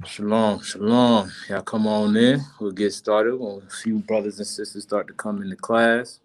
Shalom, shalom. Y'all come on in. We'll get started when a few brothers and sisters start to come into class.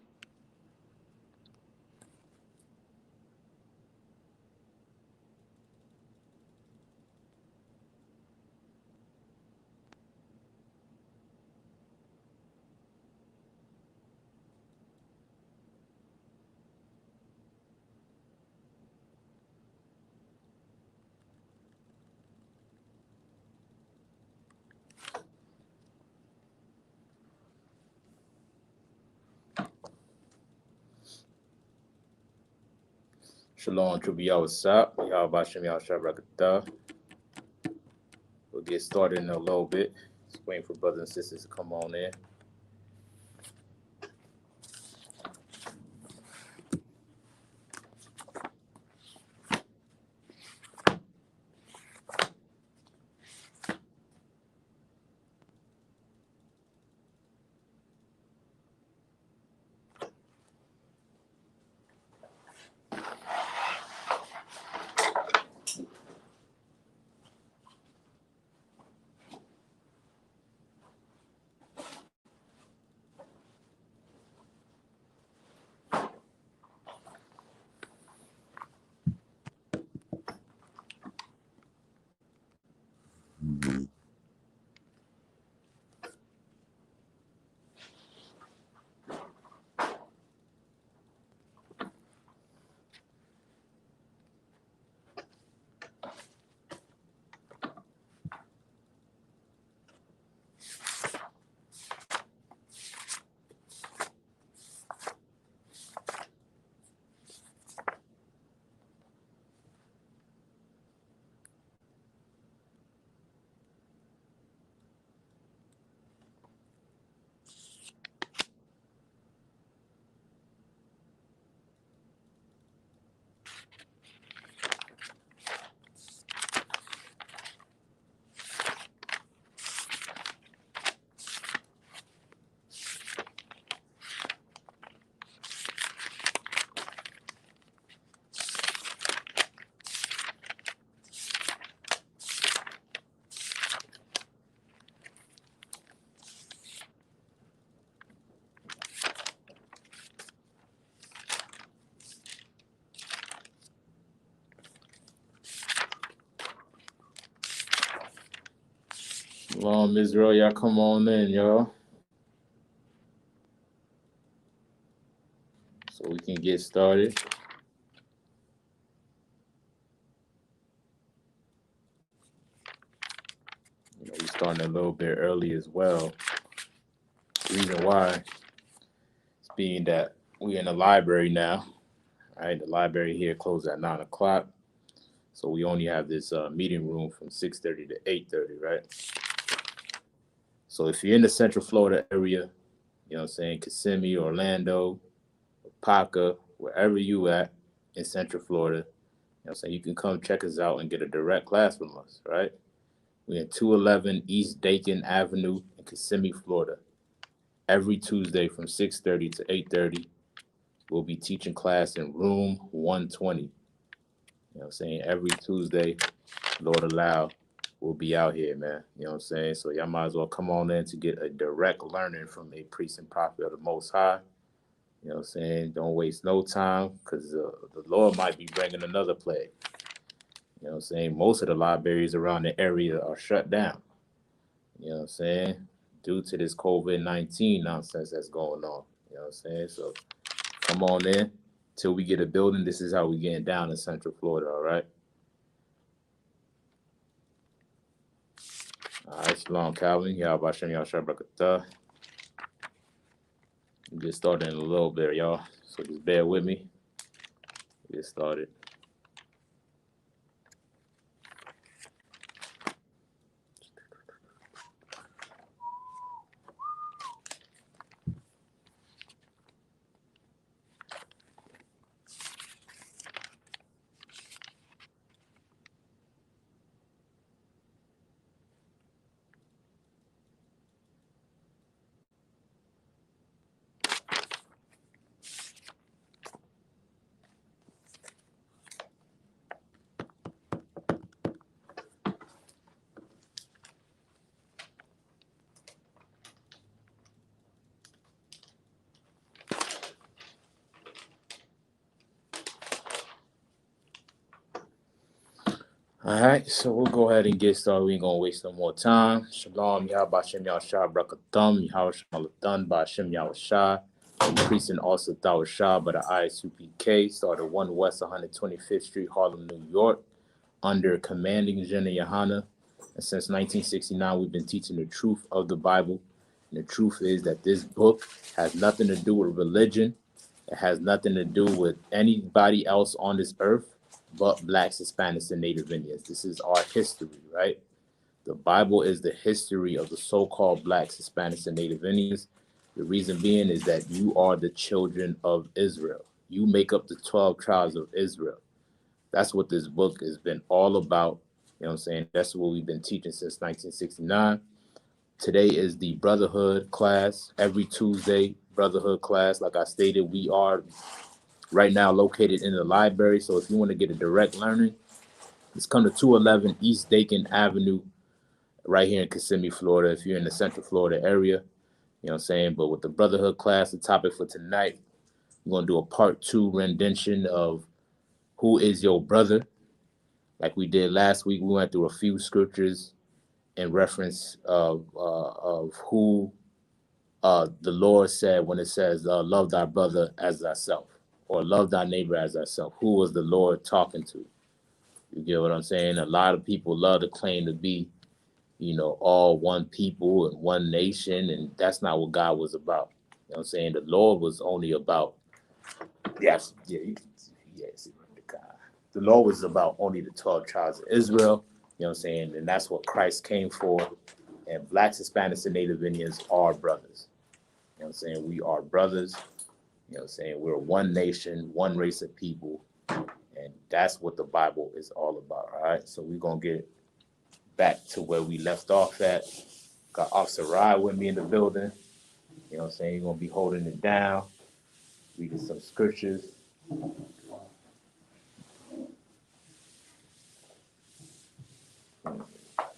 Shalom, Trubia, what's up? Y'all Bashem, y'all Shabrakatah. We'll get started in a little bit. Just waiting for brothers and sisters to come on in. Shalom, Israel, y'all come on in, y'all. So we can get started. We're starting a little bit early as well. The reason why is being that we're in the library now. Right, the library here closes at 9 o'clock. So we only have this meeting room from 6:30 to 8:30, right? So if you're in the Central Florida area, you know what I'm saying, Kissimmee, Orlando, Paca, wherever you at in Central Florida, you know what I'm saying, you can come check us out and get a direct class from us, right? We're in 211 East Dakin Avenue in Kissimmee, Florida. Every Tuesday from 6:30 to 8:30, we'll be teaching class in room 120. You know what I'm saying? Every Tuesday, Lord allow, we'll be out here, man. You know what I'm saying? So y'all might as well come on in to get a direct learning from a priest and prophet of the Most High. You know what I'm saying? Don't waste no time because the Lord might be bringing another plague. You know what I'm saying? Most of the libraries around the area are shut down. You know what I'm saying? Due to this COVID-19 nonsense that's going on. You know what I'm saying? So come on in. Till we get a building, this is how we getting down in Central Florida, all right? All right, Shalom, Calvin. Y'all Bashem, y'all Shabrakatah. We'll get started in a little bit, y'all. So just bear with me. We'll get started. All right, so we'll go ahead and get started. We ain't gonna waste no more time. Shalom, Yahbashem Yahshua Brakathum, Yahushua Lathan, Bashem Yahushua, increase in also Shah by the Isupk, started 1 West 125th Street, Harlem, New York, under commanding Jenna Yohana. And since 1969, we've been teaching the truth of the Bible. And the truth is that this book has nothing to do with religion. It has nothing to do with anybody else on this earth but Blacks, Hispanics, and Native Indians. This is our history, right? The Bible is the history of the so-called Blacks, Hispanics, and Native Indians. The reason being is that you are the children of Israel. You make up the 12 tribes of Israel. That's what this book has been all about. You know what I'm saying? That's what we've been teaching since 1969. Today is the Brotherhood class. Every Tuesday, Brotherhood class. Like I stated, we are right now located in the library. So if you want to get a direct learning, just come to 211 East Dakin Avenue right here in Kissimmee, Florida. If you're in the Central Florida area, you know what I'm saying? But with the Brotherhood class, the topic for tonight, we're going to do a part 2 rendition of Who is Your Brother? Like we did last week, we went through a few scriptures in reference of who the Lord said when it says, love thy brother as thyself, or love thy neighbor as thyself. Who was the Lord talking to? You get what I'm saying? A lot of people love to claim to be, all one people and one nation, and that's not what God was about. You know what I'm saying? The Lord was only about, yes, yeah, you can see, yes, the Lord was about only the 12 tribes of Israel. You know what I'm saying? And that's what Christ came for. And Blacks, Hispanics, and Native Indians are brothers. You know what I'm saying? We are brothers. You know what I'm saying? We're one nation, one race of people. And that's what the Bible is all about, all right? So we're going to get back to where we left off at. Got Officer Rye with me in the building. You know what I'm saying? He's going to be holding it down, reading some scriptures.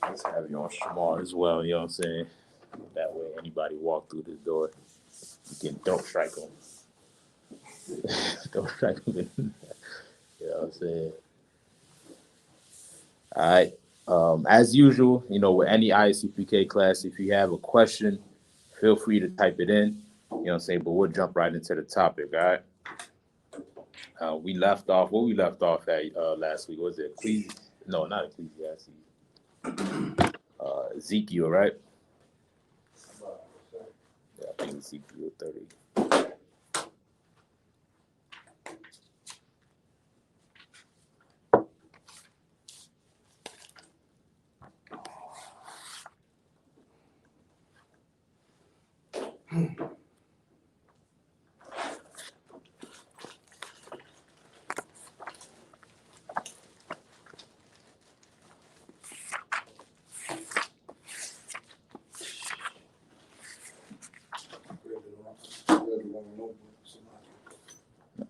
Let's have you on Shamar as well, you know what I'm saying? That way anybody walk through this door, you can don't strike them. Don't strike them. You know what I'm saying? All right. As usual, with any ISUPK class, if you have a question, feel free to type it in. You know what I'm saying? But we'll jump right into the topic, all right? We left off at last week. Was it Ecclesiastes? No, not Ecclesiastes. Ezekiel, right? Yeah, I think Ezekiel 30.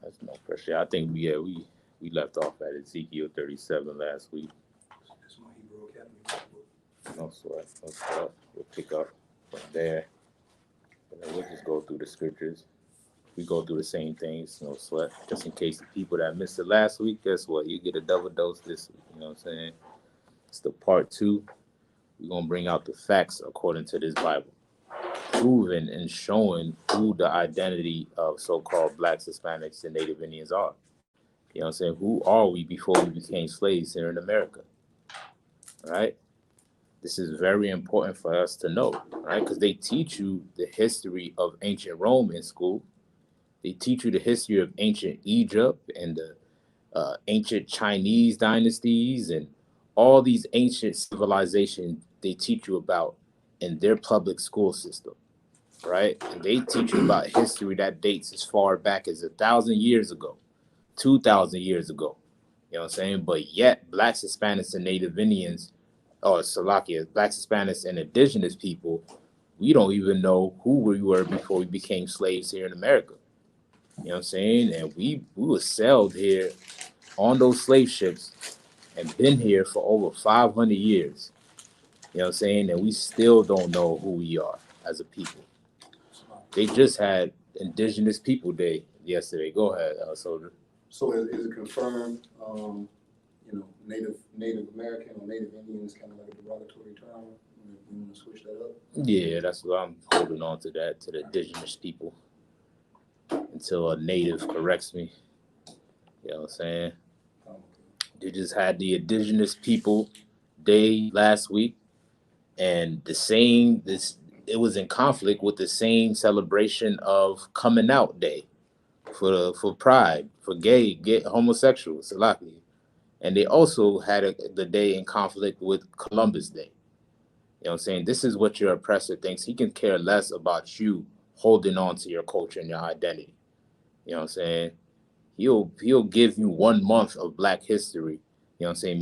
That's no pressure. I think we left off at Ezekiel 37 last week. No sweat. We'll pick up from there. And then we'll just go through the scriptures. We go through the same things, no sweat. Just in case the people that missed it last week, guess what? You get a double dose this week. You know what I'm saying? It's the part 2. We're going to bring out the facts according to this Bible, proving and showing who the identity of so-called Blacks, Hispanics, and Native Indians are. You know what I'm saying? Who are we before we became slaves here in America? Right? This is very important for us to know, right? Because they teach you the history of ancient Rome in school. They teach you the history of ancient Egypt and the ancient Chinese dynasties and all these ancient civilizations they teach you about in their public school system, right? And they teach you about history that dates as far back as 1,000 years ago, 2,000 years ago. You know what I'm saying? But yet, Blacks, Hispanics, and Native Indians, or Salakia, Blacks, Hispanics, and indigenous people, we don't even know who we were before we became slaves here in America. You know what I'm saying? And we were sailed here on those slave ships and been here for over 500 years. You know what I'm saying? And we still don't know who we are as a people. They just had Indigenous People Day yesterday. Go ahead, Soldier. So is it confirmed, Native American or Native Indian is kind of like a derogatory term. You want to switch that up? Yeah, that's what I'm holding on to, that, to the indigenous people, until a native corrects me. You know what I'm saying? They just had the Indigenous People Day last week, and it was in conflict with the same celebration of Coming Out Day for Pride, for gay homosexuals, Salaki. And they also had the day in conflict with Columbus Day. You know what I'm saying? This is what your oppressor thinks. He can care less about you holding on to your culture and your identity. You know what I'm saying? He'll give you 1 month of Black history. You know what I'm saying?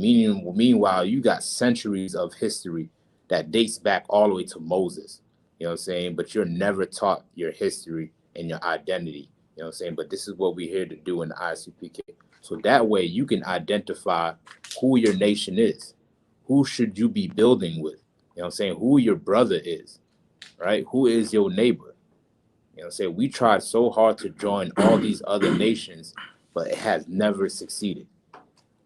Meanwhile, you got centuries of history that dates back all the way to Moses. You know what I'm saying? But you're never taught your history and your identity. You know what I'm saying? But this is what we're here to do in the Isupk. So that way you can identify who your nation is. Who should you be building with? You know what I'm saying? Who your brother is, right? Who is your neighbor? You know what I'm saying? We tried so hard to join all these other nations, but it has never succeeded.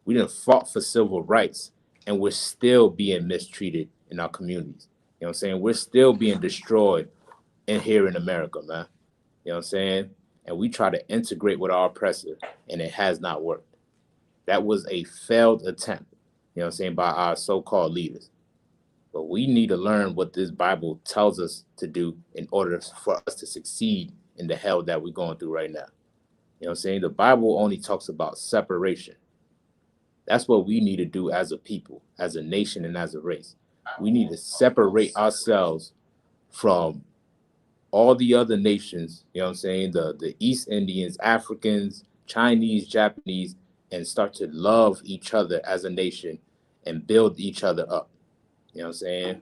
We done fought for civil rights, and we're still being mistreated in our communities. You know what I'm saying? We're still being destroyed here in America, man. You know what I'm saying? And we try to integrate with our oppressor, and it has not worked. That was a failed attempt, you know what I'm saying, by our so-called leaders. But we need to learn what this Bible tells us to do in order for us to succeed in the hell that we're going through right now. You know what I'm saying? The Bible only talks about separation. That's what we need to do as a people, as a nation, and as a race. We need to separate ourselves from all the other nations, you know what I'm saying? The East Indians, Africans, Chinese, Japanese, and start to love each other as a nation and build each other up. You know what I'm saying?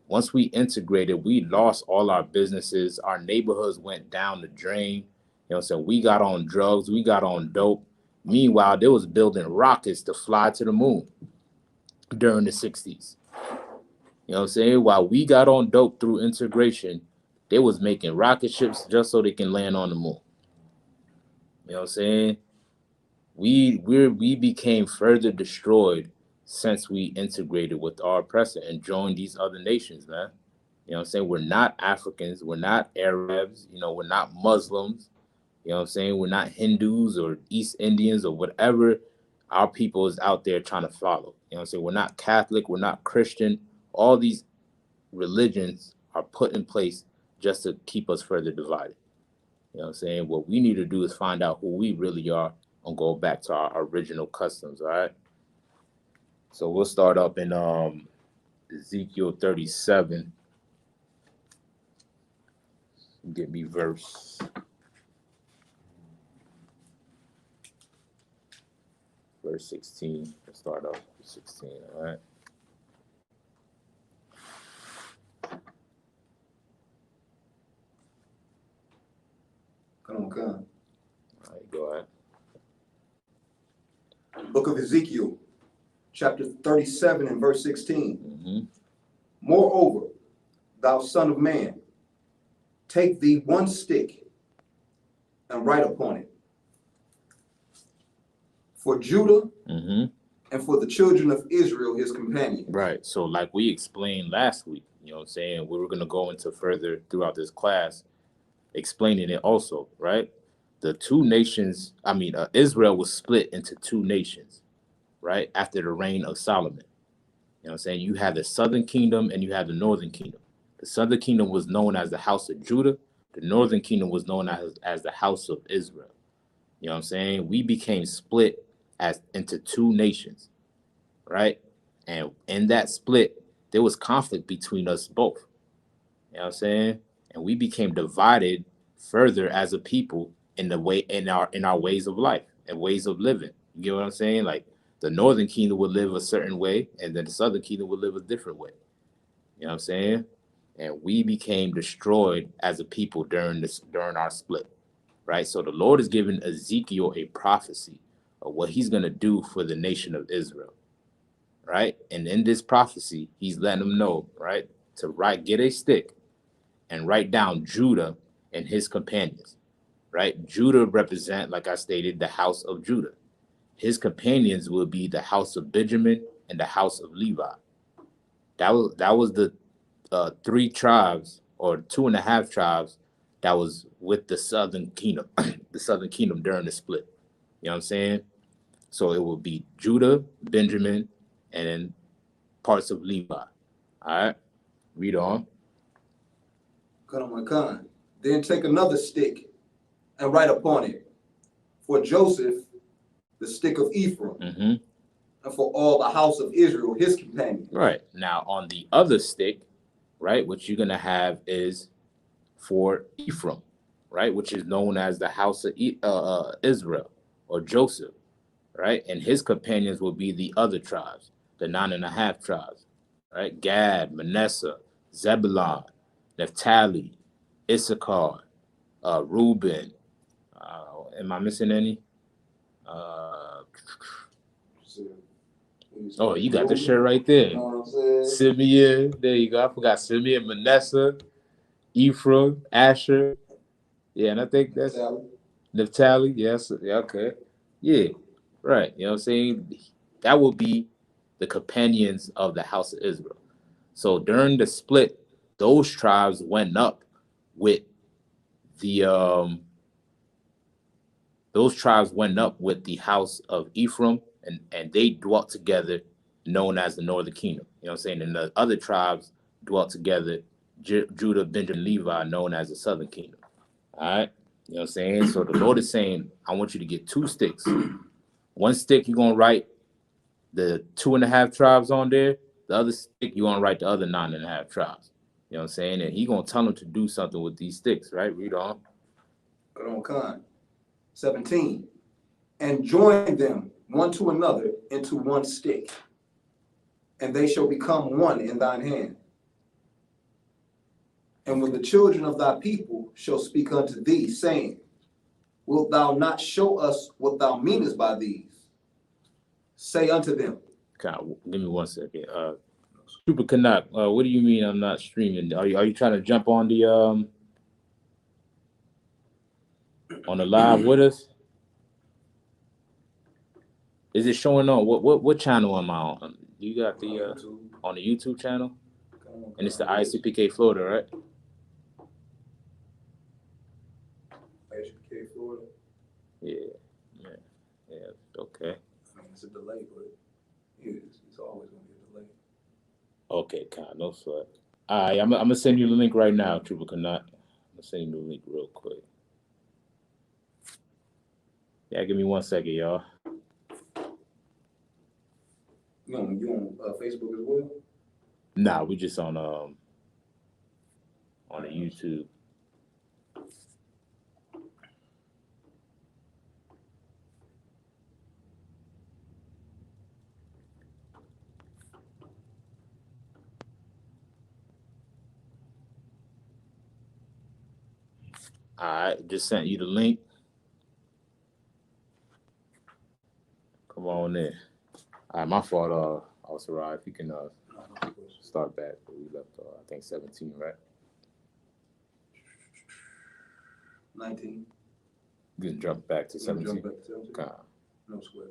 Once we integrated, we lost all our businesses. Our neighborhoods went down the drain. You know what I'm saying? We got on drugs. We got on dope. Meanwhile, they was building rockets to fly to the moon during the 60s. You know what I'm saying? While we got on dope through integration, they was making rocket ships just so they can land on the moon. You know what I'm saying? We became further destroyed since we integrated with our oppressor and joined these other nations, man. You know what I'm saying? We're not Africans, we're not Arabs, we're not Muslims, you know what I'm saying? We're not Hindus or East Indians or whatever our people is out there trying to follow. You know what I'm saying? We're not Catholic, we're not Christian. All these religions are put in place just to keep us further divided. You know what I'm saying? What we need to do is find out who we really are and go back to our original customs, all right? So we'll start up in Ezekiel 37. Get me verse 16. Let's start off with 16, all right? Come on. All right, go ahead. Book of Ezekiel, chapter 37 and verse 16. Mm-hmm. Moreover, thou son of man, take thee one stick and write upon it for Judah Mm-hmm. and for the children of Israel, his companions. Right. So like we explained last week, you know what I'm saying? We were going to go into further throughout this class, explaining it also, right? The two nations, Israel was split into two nations, right? After the reign of Solomon. You know what I'm saying? You had the southern kingdom and you had the northern kingdom. The southern kingdom was known as the house of Judah. The northern kingdom was known as the house of Israel. You know what I'm saying? We became split into two nations, right? And in that split, there was conflict between us both. You know what I'm saying? And we became divided further as a people in our ways of life and ways of living. You get what I'm saying? Like the northern kingdom would live a certain way, and then the southern kingdom would live a different way. You know what I'm saying? And we became destroyed as a people during our split, right? So the Lord is giving Ezekiel a prophecy of what he's going to do for the nation of Israel, right? And in this prophecy, he's letting them know, right, to get a stick and write down Judah and his companions, right? Judah represent, like I stated, the house of Judah. his companions will be the house of Benjamin and the house of Levi. That was the three tribes or 2.5 tribes that was with the southern kingdom, the southern kingdom during the split. You know what I'm saying? So it will be Judah, Benjamin, and then parts of Levi. All right, read on. Then take another stick and write upon it, for Joseph, the stick of Ephraim, and for all the house of Israel, his companions. Right. Now, on the other stick, right, what you're going to have is for Ephraim, right, which is known as the house of Israel or Joseph, right? And his companions will be the other tribes, the 9.5 tribes, right? Gad, Manasseh, Zebulon, Naphtali, Issachar, Reuben. Am I missing any? Oh, you got the shirt right there. You know what I'm saying? Simeon, there you go. I forgot Simeon, Manasseh, Ephraim, Asher. Yeah, and I think that's Naphtali. Yes, yeah, okay. Yeah, right. You know what I'm saying? That will be the companions of the house of Israel. So during the split, those tribes went up with the house of Ephraim, and they dwelt together, known as the northern kingdom. You know what I'm saying? And the other tribes dwelt together, Judah, Benjamin, Levi, known as the southern kingdom. All right. You know what I'm saying? So the Lord is saying, I want you to get 2 sticks. One stick, you're going to write the 2.5 tribes on there. The other stick, you're going to write the other 9.5 tribes. You know what I'm saying? And he's going to tell them to do something with these sticks, right? Read on. Con. 17. And join them one to another into one stick, and they shall become one in thine hand. And when the children of thy people shall speak unto thee, saying, Wilt thou not show us what thou meanest by these? Say unto them. Give me 1 second. Super Canuck, what do you mean I'm not streaming? Are you trying to jump on the live with us? Is it showing on what channel am I on? You got the on the YouTube channel, and it's the Isupk Florida, right? Isupk Florida. Yeah. Okay. I mean, it's a delay, but it's always gonna be a delay. Okay, no sweat. All right, I'm gonna send you the link right now, Trooper Canuck. I'm gonna send you the link real quick. Yeah, give me 1 second, y'all. You on Facebook as well? Nah, we just on the YouTube. All right, just sent you the link. Come on in. All right, my fault. Also, if you can start back where we left off. I think 17, right? 19. You can jump back to 17. Jump back to 17. Okay. No sweat.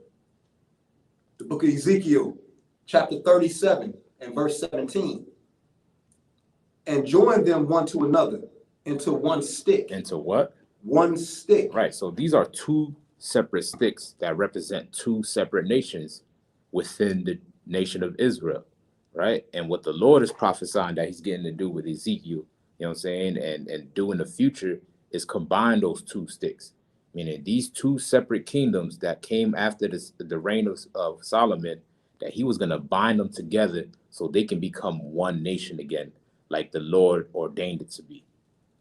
The book of Ezekiel, chapter 37 and verse 17. And join them one to another into one stick. Into what? One stick. Right. So these are 2 separate sticks that represent 2 separate nations within the nation of Israel, right? And what the Lord is prophesying that he's getting to do with Ezekiel, you know what I'm saying, and do in the future is combine those 2 sticks, meaning these 2 separate kingdoms that came after the reign of Solomon, that he was going to bind them together so they can become one nation again, like the Lord ordained it to be.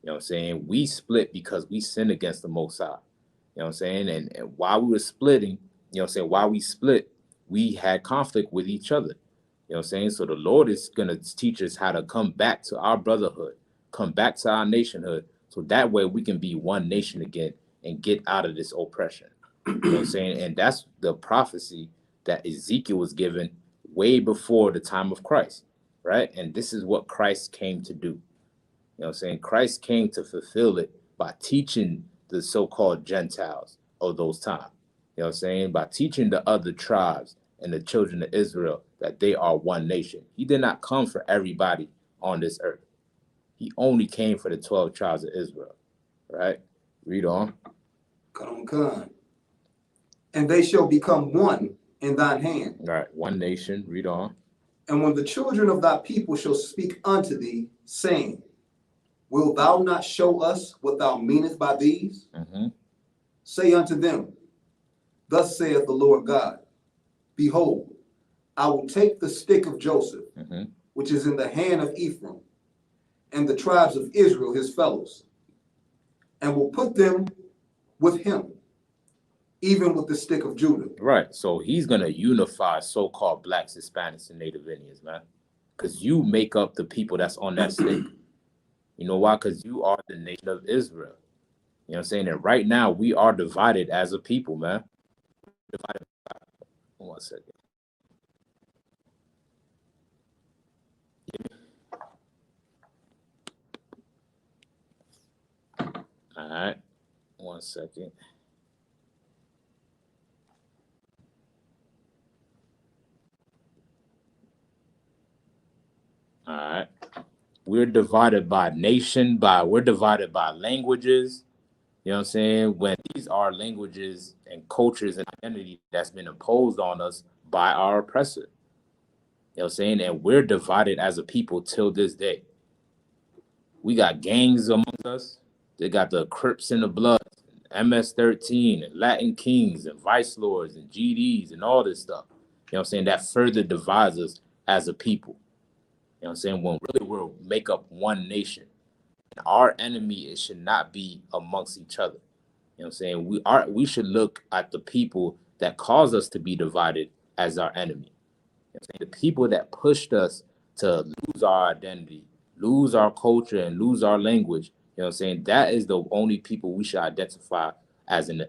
You know what I'm saying? We split because we sinned against the Most High. You know what I'm saying? And while we were splitting, you know what I'm saying, while we split, we had conflict with each other. You know what I'm saying? So the Lord is going to teach us how to come back to our brotherhood, come back to our nationhood, so that way we can be one nation again and get out of this oppression. You know what I'm saying? And that's the prophecy that Ezekiel was given way before the time of Christ, right? And this is what Christ came to do. You know what I'm saying? Christ came to fulfill it by teaching the so-called Gentiles of those times. You know what I'm saying? By teaching the other tribes and the children of Israel that they are one nation. He did not come for everybody on this earth. He only came for the 12 tribes of Israel. Right? Read on. Come. And they shall become one in thine hand. All right, one nation. Read on. And when the children of thy people shall speak unto thee, saying, Wilt thou not show us what thou meanest by these? Say unto them, Thus saith the Lord God, Behold, I will take the stick of Joseph, which is in the hand of Ephraim, and the tribes of Israel his fellows, and will put them with him, even with the stick of Judah. Right. So he's going to unify so-called blacks, Hispanics, and Native Indians, man. Because you make up the people that's on that stick. You know why? Because you are the nation of Israel. You know what I'm saying? And right now, we are divided as a people, man. Divided. 1 second. All right. 1 second. All right. We're divided by nation, we're divided by languages. You know what I'm saying? When these are languages and cultures and identity that's been imposed on us by our oppressor. You know what I'm saying? And we're divided as a people till this day. We got gangs amongst us. They got the Crips and the Bloods, MS-13, and Latin Kings, and Vice Lords, and GDs, and all this stuff. You know what I'm saying? That further divides us as a people. You know what I'm saying? When really we'll make up one nation. And our enemy, it should not be amongst each other. You know what I'm saying? We should look at the people that cause us to be divided as our enemy. You know what I'm saying? The people that pushed us to lose our identity, lose our culture, and lose our language. You know what I'm saying? That is the only people we should identify as an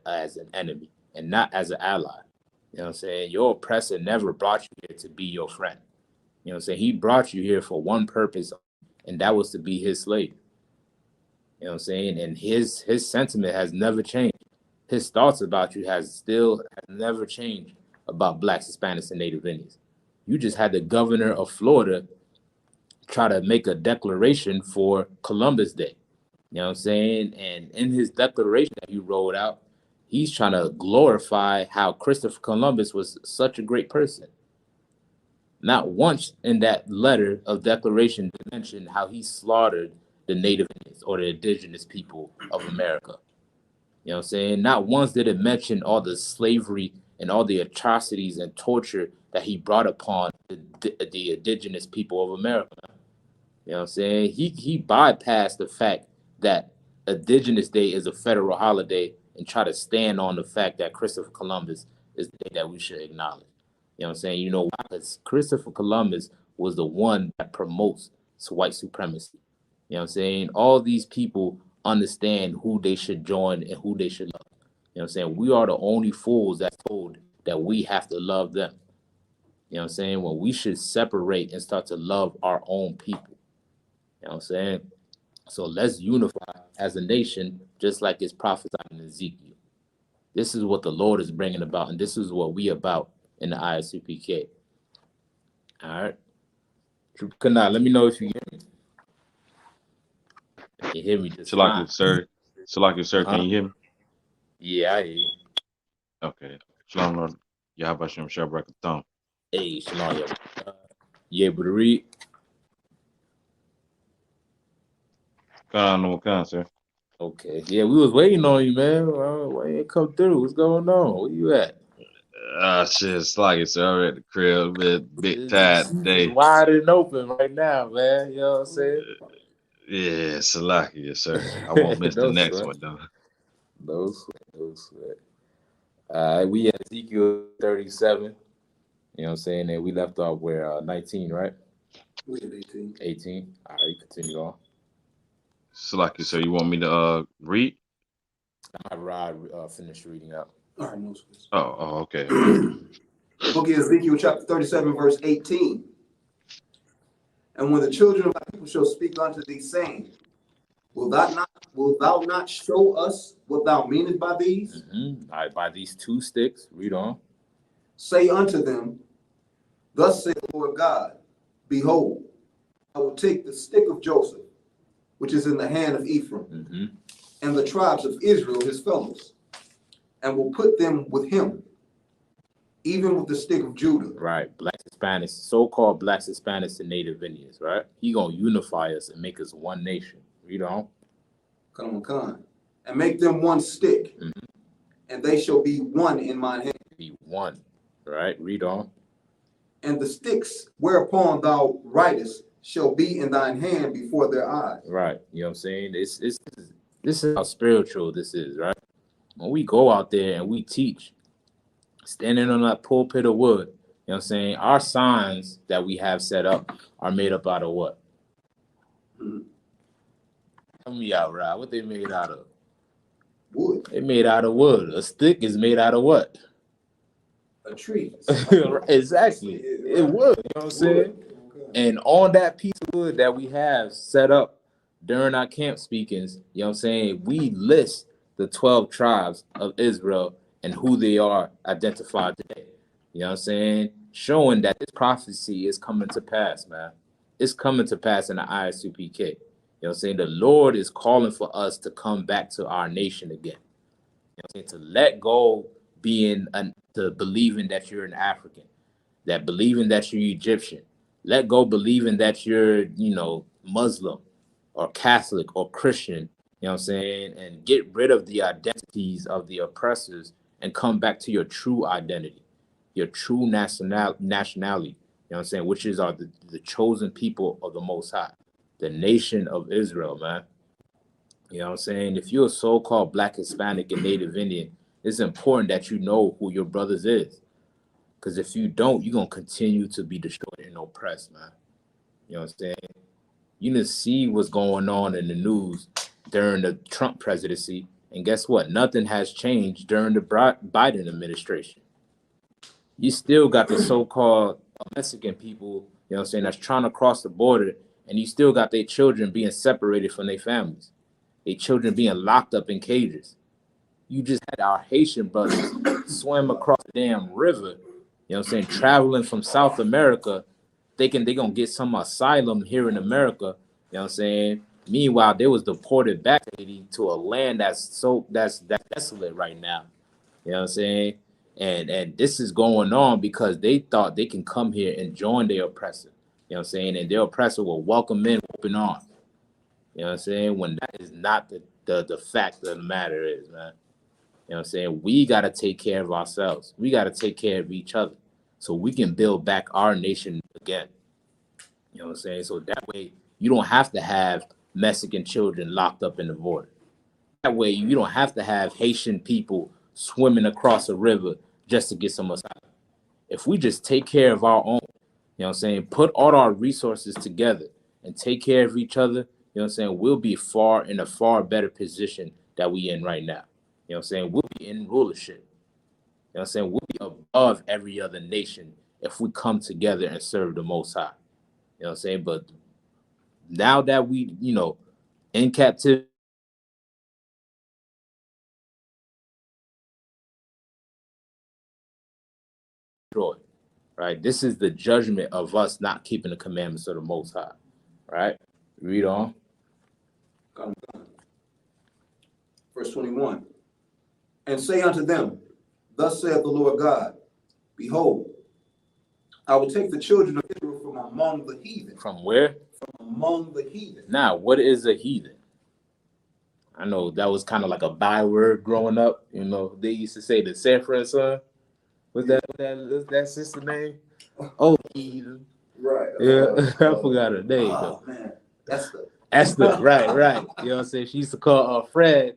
enemy and not as an ally. You know what I'm saying? Your oppressor never brought you here to be your friend. You know what I'm saying? He brought you here for one purpose, and that was to be his slave. You know what I'm saying? And his sentiment has never changed. His thoughts about you has never changed about blacks, Hispanics, and Native Indians. You just had the governor of Florida try to make a declaration for Columbus Day. You know what I'm saying? And in his declaration that he rolled out, he's trying to glorify how Christopher Columbus was such a great person. Not once in that letter of declaration did mention how he slaughtered the Native Indians or the indigenous people of America. You know what I'm saying? Not once did it mention all the slavery and all the atrocities and torture that he brought upon the indigenous people of America. You know what I'm saying? He bypassed the fact that Indigenous Day is a federal holiday and try to stand on the fact that Christopher Columbus is the day that we should acknowledge. You know what I'm saying? You know why? Because Christopher Columbus was the one that promotes white supremacy. You know what I'm saying? All these people understand who they should join and who they should love. You know what I'm saying? We are the only fools that's told that we have to love them. You know what I'm saying? When we should separate and start to love our own people. You know what I'm saying? So let's unify as a nation, just like it's prophesied in Ezekiel. This is what the Lord is bringing about, and this is what we about in the Isupk. All right. Kana, let me know if you hear me. You hear me just fine. Sir, can you hear me? Yeah, I hear you. Okay. Shalom, Lord. Yahabashim Shabrak. Hey, shalom. You able to read? Khan, sir. Okay. Yeah, we was waiting on you, man. Why you ain't come through? What's going on? Where you at? Shit, Sluggy, sir. I'm at the crib, bit tired today. It's wide and open right now, man. You know what I'm saying? Yeah, Salaki, yes, sir. I won't miss the next one, though. No sweat. We at Ezekiel 37. You know what I'm saying? And we left off where 19, right? We at 18. 18. All right, continue on. Salaki, sir, you want me to read? Rod finished reading up. All right, no sweat. Oh, okay. Book of Ezekiel chapter 37, verse 18. And when the children of my people shall speak unto thee, saying, Will thou not show us what thou meanest by these? All right, by these two sticks, read on. Say unto them, Thus saith the Lord God, Behold, I will take the stick of Joseph, which is in the hand of Ephraim, and the tribes of Israel his fellows, and will put them with him, even with the stick of Judah. Right, blacks, Hispanics, so-called blacks, Hispanics, and Native Indians, right? He gonna unify us and make us one nation. Read on. Come on. And make them one stick, and they shall be one in mine hand. Be one, right? Read on. And the sticks whereupon thou writest shall be in thine hand before their eyes. Right, you know what I'm saying? This is how spiritual this is, right? When we go out there and we teach, standing on that pulpit of wood, you know what I'm saying? Our signs that we have set up are made up out of what? Help me out, Rob. What they made out of? Wood. They made out of wood. A stick is made out of what? A tree. Exactly. It would, you know what I'm saying? And on that piece of wood that we have set up during our camp speakings, you know what I'm saying, we list the 12 tribes of Israel and who they are identified today. You know what I'm saying? Showing that this prophecy is coming to pass, man. It's coming to pass in the Isupk. You know what I'm saying? The Lord is calling for us to come back to our nation again. You know what I'm saying? To let go to believing that you're an African, that believing that you're Egyptian. Let go believing that you're, Muslim or Catholic or Christian, you know what I'm saying? And get rid of the identities of the oppressors and come back to your true identity, your true nationality, you know what I'm saying? Which is the chosen people of the Most High, the nation of Israel, man. You know what I'm saying? If you're a so-called Black, Hispanic, and Native Indian, it's important that you know who your brothers is. Because if you don't, you're going to continue to be destroyed and oppressed, man. You know what I'm saying? You didn't see what's going on in the news during the Trump presidency. And guess what? Nothing has changed during the Biden administration. You still got the so-called Mexican people, you know what I'm saying, that's trying to cross the border. And you still got their children being separated from their families. Their children being locked up in cages. You just had our Haitian brothers swim across the damn river, you know what I'm saying, traveling from South America, thinking they're going to get some asylum here in America, you know what I'm saying? Meanwhile, they was deported back to Haiti to a land that's desolate right now, you know what I'm saying? And this is going on because they thought they can come here and join their oppressor, you know what I'm saying? And their oppressor will welcome in open arms, you know what I'm saying? When that is not the fact of the matter is, man. You know what I'm saying? We got to take care of ourselves. We got to take care of each other so we can build back our nation again. You know what I'm saying? So that way you don't have to have Mexican children locked up in the border. That way you don't have to have Haitian people swimming across a river just to get some asylum. If we just take care of our own, you know what I'm saying, put all our resources together and take care of each other, you know what I'm saying, we'll be in a far better position that we in right now. You know what I'm saying? We'll be in rulership. You know what I'm saying? We'll be above every other nation if we come together and serve the Most High. You know what I'm saying? But now that we, in captivity, right? This is the judgment of us not keeping the commandments of the Most High, right? Read on. Verse 21. And say unto them, Thus saith the Lord God, Behold, I will take the children of Israel from among the heathen. From where? From among the heathen. Now, what is a heathen? I know that was kind of like a byword growing up. You know, they used to say the Sanford son. What's that sister name? Oh, heathen. Right. Yeah, I forgot her name though. Man, Esther. Esther, right. You know what I'm saying? She used to call Fred.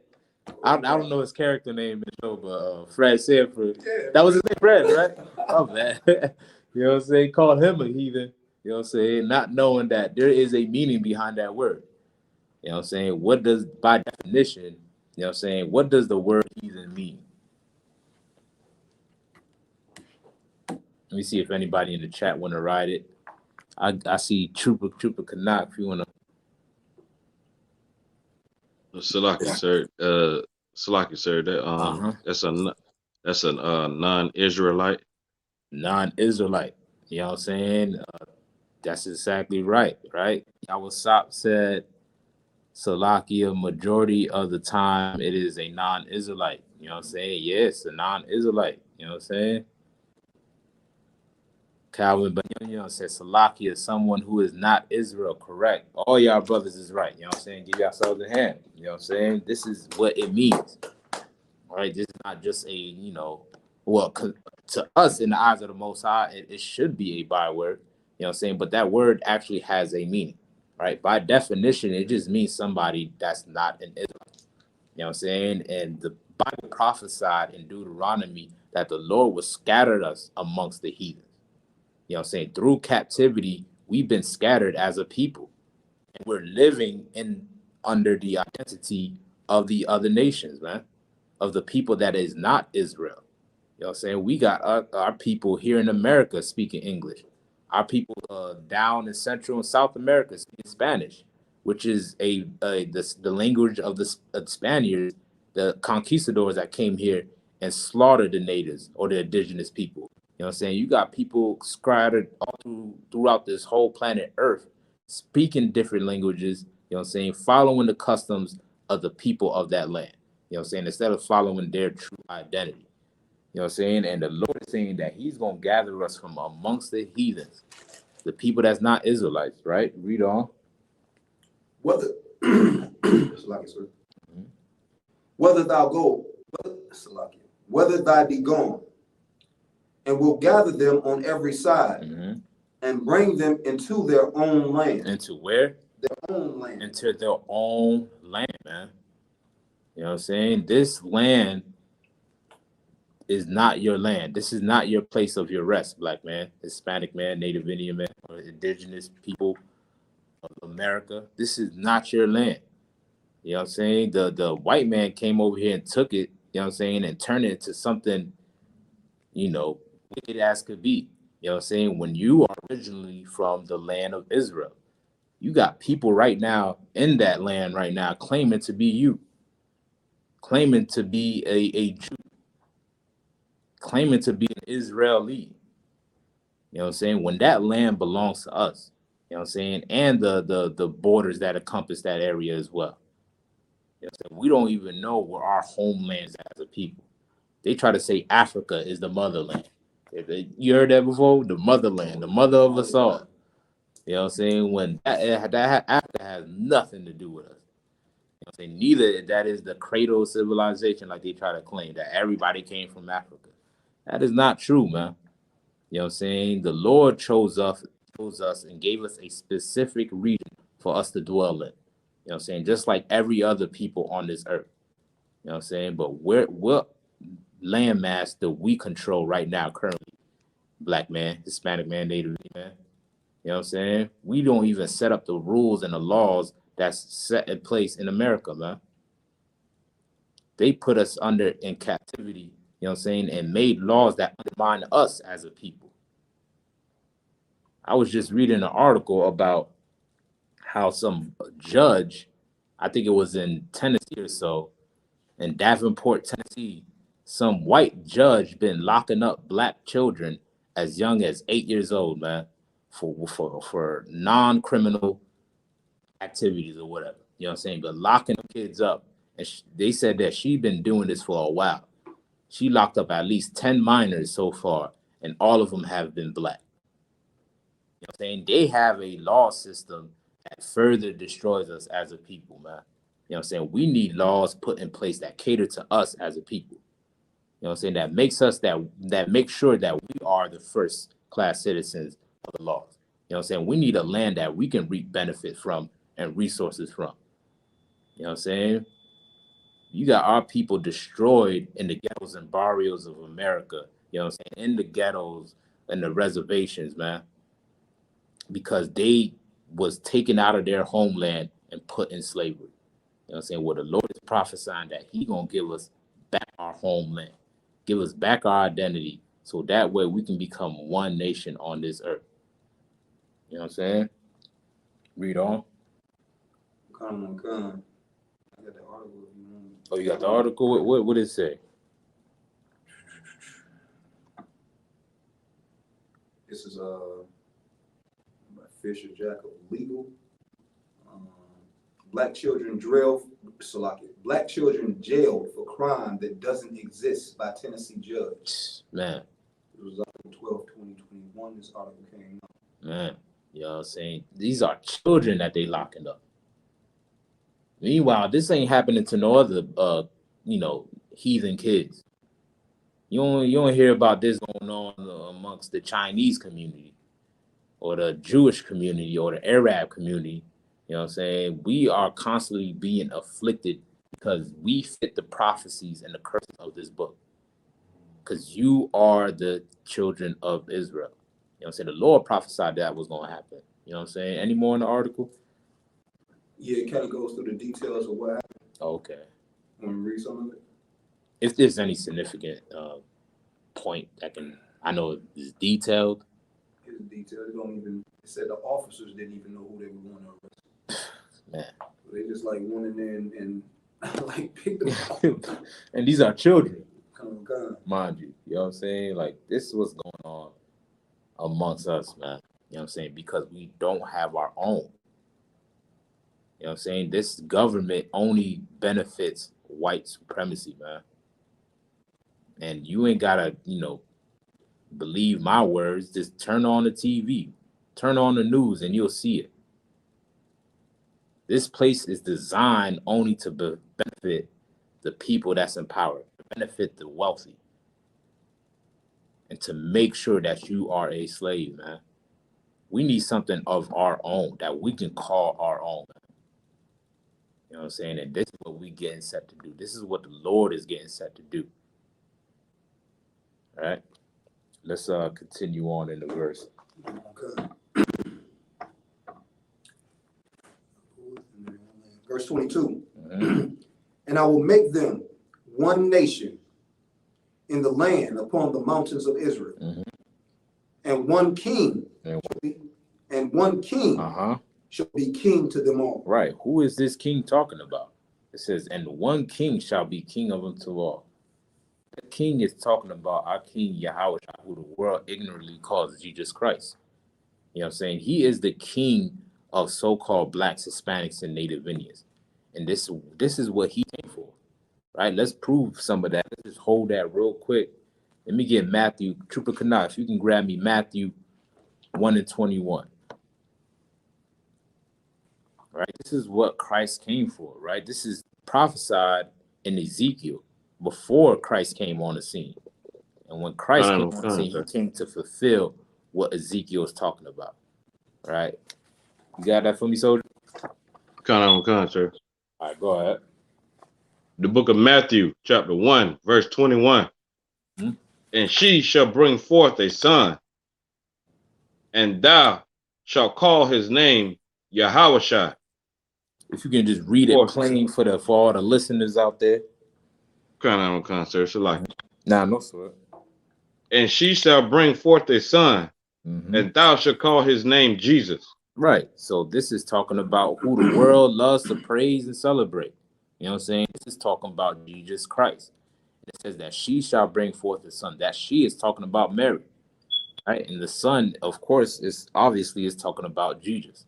I don't know his character name in the show, but Fred Sanford. Yeah. That was his name, Fred, right? Oh man. You know what I'm saying? Called him a heathen. You know what I'm saying? Not knowing that there is a meaning behind that word. You know what I'm saying? What does, by definition, you know what I'm saying, what does the word heathen mean? Let me see if anybody in the chat want to write it. I see Trooper Canuck if you want to. Salaki, sir. Salaki, sir. That's a non-Israelite. Non-Israelite. You know what I'm saying? That's exactly right, right? Isupk said, Salakia, majority of the time, it is a non-Israelite. You know what I'm saying? Yes, a non-Israelite. You know what I'm saying? Calvin Benyon said, Salakia is someone who is not Israel. Correct. All y'all brothers is right. You know what I'm saying? Give yourselves a hand. You know what I'm saying? This is what it means. All right? This is not just a, well, to us in the eyes of the Most High, it should be a byword. You know what I'm saying? But that word actually has a meaning. Right? By definition, it just means somebody that's not an Israelite. You know what I'm saying? And the Bible prophesied in Deuteronomy that the Lord would scatter us amongst the heathen. You know what I'm saying? Through captivity, we've been scattered as a people. And we're living under the identity of the other nations, man, of the people that is not Israel. You know what I'm saying? We got our people here in America speaking English. Our people down in Central and South America speaking Spanish, which is the language of the Spaniards, the conquistadors that came here and slaughtered the natives or the indigenous people. You know what I'm saying? You got people scattered all throughout this whole planet Earth speaking different languages, you know what I'm saying, following the customs of the people of that land. You know what I'm saying? Instead of following their true identity. You know what I'm saying? And the Lord is saying that he's going to gather us from amongst the heathens, the people that's not Israelites, right? Read on. Whether, whether thou go, whether thou be gone, and will gather them on every side, and bring them into their own land. Into where? Their own land. Into their own land, man. You know what I'm saying? This land is not your land. This is not your place of your rest, black man, Hispanic man, Native Indian man, or indigenous people of America. This is not your land. You know what I'm saying? The white man came over here and took it, you know what I'm saying, and turned it into something, wicked as could be. You know what I'm saying? When you are originally from the land of Israel, you got people right now in that land right now claiming to be you, claiming to be a Jew, claiming to be an Israeli. You know what I'm saying? When that land belongs to us, you know what I'm saying? And the borders that encompass that area as well. You know what I'm saying? We don't even know where our homeland is as a people. They try to say Africa is the motherland. You heard that before? The motherland, the mother of us all. You know what I'm saying? When that Africa has nothing to do with us. You know what I'm saying? Neither that is the cradle of civilization like they try to claim that everybody came from Africa. That is not true, man. You know what I'm saying? The Lord chose us and gave us a specific region for us to dwell in. You know what I'm saying? Just like every other people on this earth. You know what I'm saying? But what landmass do we control right now currently? Black man, Hispanic man, Native man. You know what I'm saying? We don't even set up the rules and the laws that's set in place in America, man. They put us in captivity, you know what I'm saying, and made laws that undermine us as a people. I was just reading an article about how some judge, I think it was in Tennessee or so, in Davenport, Tennessee, some white judge been locking up black children as young as 8 years old, man, for non-criminal activities or whatever. You know what I'm saying? But locking the kids up. And they said that she been doing this for a while. She locked up at least 10 minors so far, and all of them have been black. You know what I'm saying? They have a law system that further destroys us as a people, man. You know what I'm saying? We need laws put in place that cater to us as a people. You know what I'm saying? That makes us that makes sure that we are the first class citizens of the laws. You know what I'm saying? We need a land that we can reap benefit from and resources from. You know what I'm saying? You got our people destroyed in the ghettos and barrios of America, you know what I'm saying? In the ghettos and the reservations, man. Because they was taken out of their homeland and put in slavery. You know what I'm saying? Well, the Lord is prophesying that he going to give us back our homeland, give us back our identity, so that way we can become one nation on this earth. You know what I'm saying? Read on. Come on. I got the Oh, you got the article? What did it say? This is by Fisher Jack of Legal. Black children jailed for crime that doesn't exist by Tennessee judge. Man. It was October 12, 2021. This article came out. Man, you know what I'm saying? These are children that they locking up. Meanwhile, this ain't happening to no other heathen kids. You don't hear about this going on amongst the Chinese community or the Jewish community or the Arab community. You know what I'm saying? We are constantly being afflicted because we fit the prophecies and the curses of this book. Because you are the children of Israel. You know what I'm saying? The Lord prophesied that was going to happen. You know what I'm saying? Any more in the article? Yeah, it kind of goes through the details of what happened. Okay. Want me to read some of it? If there's any significant point that I know it's detailed. It's detailed. It said the officers didn't even know who they were going to arrest. Man. They just like went in there and like picked them up. And these are children. God. Mind you. You know what I'm saying? Like, this is what's going on amongst us, man. You know what I'm saying? Because we don't have our own. You know what I'm saying? This government only benefits white supremacy, man. And you ain't gotta, believe my words. Just turn on the TV, turn on the news, and you'll see it. This place is designed only to benefit the people that's in power, to benefit the wealthy, and to make sure that you are a slave, man. We need something of our own that we can call our own. You know what I'm saying? And this is what we getting set to do. This is what the Lord is getting set to do. All right? Let's continue on in the verse. Okay. Verse 22. Mm-hmm. And I will make them one nation in the land upon the mountains of Israel, mm-hmm. and one king, shall be king to them all. Right. Who is this king talking about? It says, and one king shall be king of them to all. The king is talking about our king Yahweh, who the world ignorantly calls Jesus Christ. You know what I'm saying? He is the king of so-called blacks, Hispanics, and Native Indians. And this is what he came for. Right? Let's prove some of that. Let's just hold that real quick. Let me get Matthew, Trooper Kanai, if you can grab me Matthew 1:21. Right? This is what Christ came for, right? This is prophesied in Ezekiel before Christ came on the scene. And when Christ came on the scene, he came to fulfill what Ezekiel is talking about. Right? You got that for me, soldier? Come on, sir. All right, go ahead. The book of Matthew, chapter 1, verse 21. Hmm? And she shall bring forth a son, and thou shalt call his name Yahweh. If you can just read it plain for all the listeners out there. Come on, sir. So like, nah, no sweat. And she shall bring forth a son, mm-hmm. and thou shalt call his name Jesus. Right. So this is talking about who the world loves to praise and celebrate. You know what I'm saying? This is talking about Jesus Christ. It says that she shall bring forth a son. That she is talking about Mary. Right? And the son, of course, is talking about Jesus.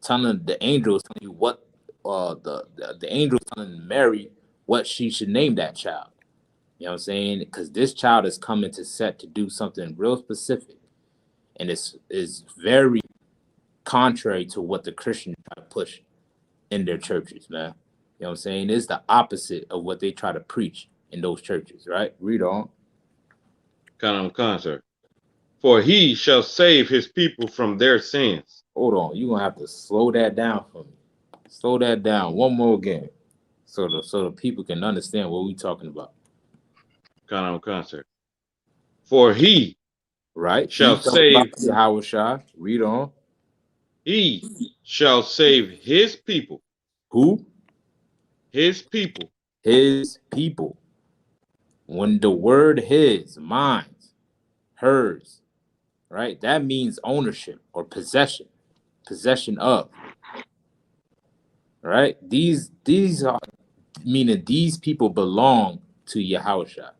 Telling the angels, telling you what the angel telling Mary what she should name that child. You know what I'm saying? Because this child is coming to do something real specific. And it's very contrary to what the Christians try to push in their churches, man. You know what I'm saying? It's the opposite of what they try to preach in those churches, right? Read on. Come on, sir. For he shall save his people from their sins. Hold on. You're going to have to slow that down for me. Slow that down one more again so the people can understand what we're talking about. Come on, sir. For he shall save Yahweh. Read on. He shall save his people. Who? His people. His people. When the word his, mine, hers, right? That means ownership or possession of. Right? These are meaning these people belong to Yahushua. You know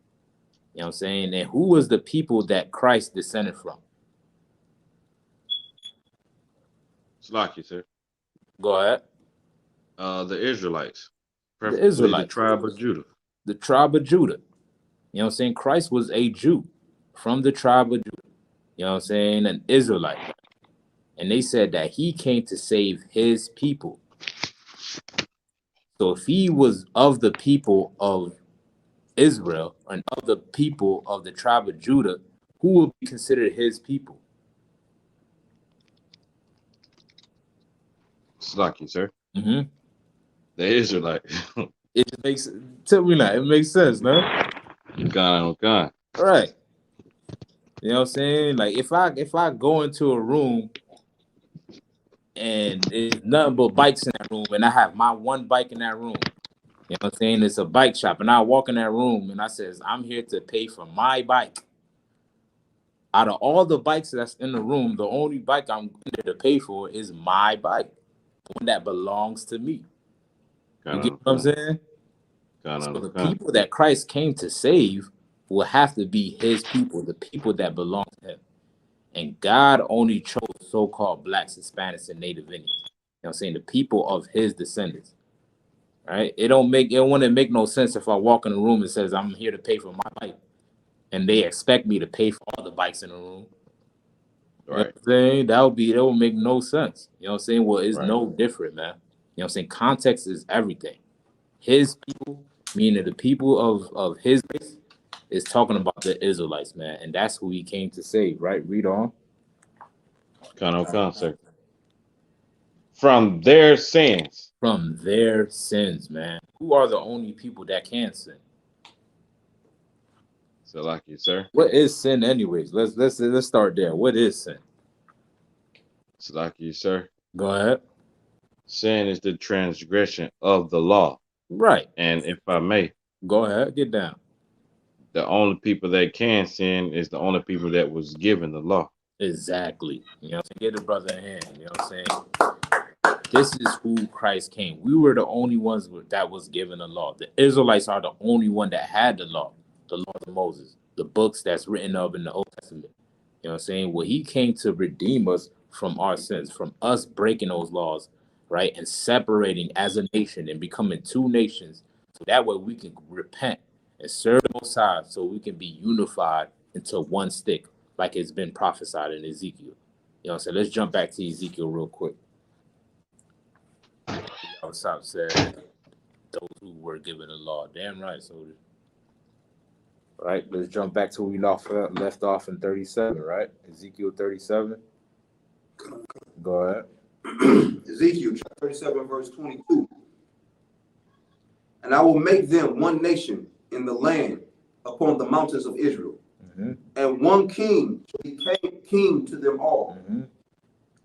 what I'm saying? And who was the people that Christ descended from? It's like you, sir. Go ahead. The Israelites, The preferably the Israelites, tribe of Judah. the tribe of Judah. You know what I'm saying? Christ was a Jew from the tribe of Judah. You know what I'm saying? An Israelite. And they said that he came to save his people. So if he was of the people of Israel and of the people of the tribe of Judah, who will be considered his people? It's like you, sir. Mm-hmm. The Israelites. It just makes, tell me now, it makes sense, man. God. Right. You know what I'm saying? Like if I go into a room and it's nothing but bikes in that room, and I have my one bike in that room, you know what I'm saying? It's a bike shop, and I walk in that room and I says, I'm here to pay for my bike. Out of all the bikes that's in the room, the only bike I'm there to pay for is my bike, the one that belongs to me. You get what I'm saying? So the people that Christ came to save will have to be his people, the people that belong to him. And God only chose so-called blacks, Hispanics, and Native Indians. You know what I'm saying? The people of his descendants. Right? It wouldn't make no sense if I walk in a room and says I'm here to pay for my bike. And they expect me to pay for all the bikes in the room. You know what I'm saying? That would make no sense. You know what I'm saying? Well, it's no different, man. You know what I'm saying? Context is everything. His people, meaning the people of his race, is talking about the Israelites, man. And that's who he came to save, right? Read on. Sir. From their sins. From their sins, man. Who are the only people that can sin? So like you, sir. What is sin, anyways? Let's start there. What is sin? So like you, sir. Go ahead. Sin is the transgression of the law. Right. And if I may, go ahead, get down. The only people that can sin is the only people that was given the law. Exactly. You know what I'm saying? Get the brother a hand. You know what I'm saying? This is who Christ came. We were the only ones that was given the law. The Israelites are the only one that had the law of Moses, the books that's written of in the Old Testament. You know what I'm saying? Well, he came to redeem us from our sins, from us breaking those laws, right? And separating as a nation and becoming two nations. So that way we can repent and serve the Most High so we can be unified into one stick, like it's been prophesied in Ezekiel. You know what I'm saying? Let's jump back to Ezekiel real quick. Isupk said, those who were given the law. Damn right, soldier. Right, let's jump back to where we left off in 37, right? Ezekiel 37. Go ahead. Ezekiel chapter 37, verse 22. And I will make them one nation in the land upon the mountains of Israel. Mm-hmm. And one king shall be king to them all. Mm-hmm.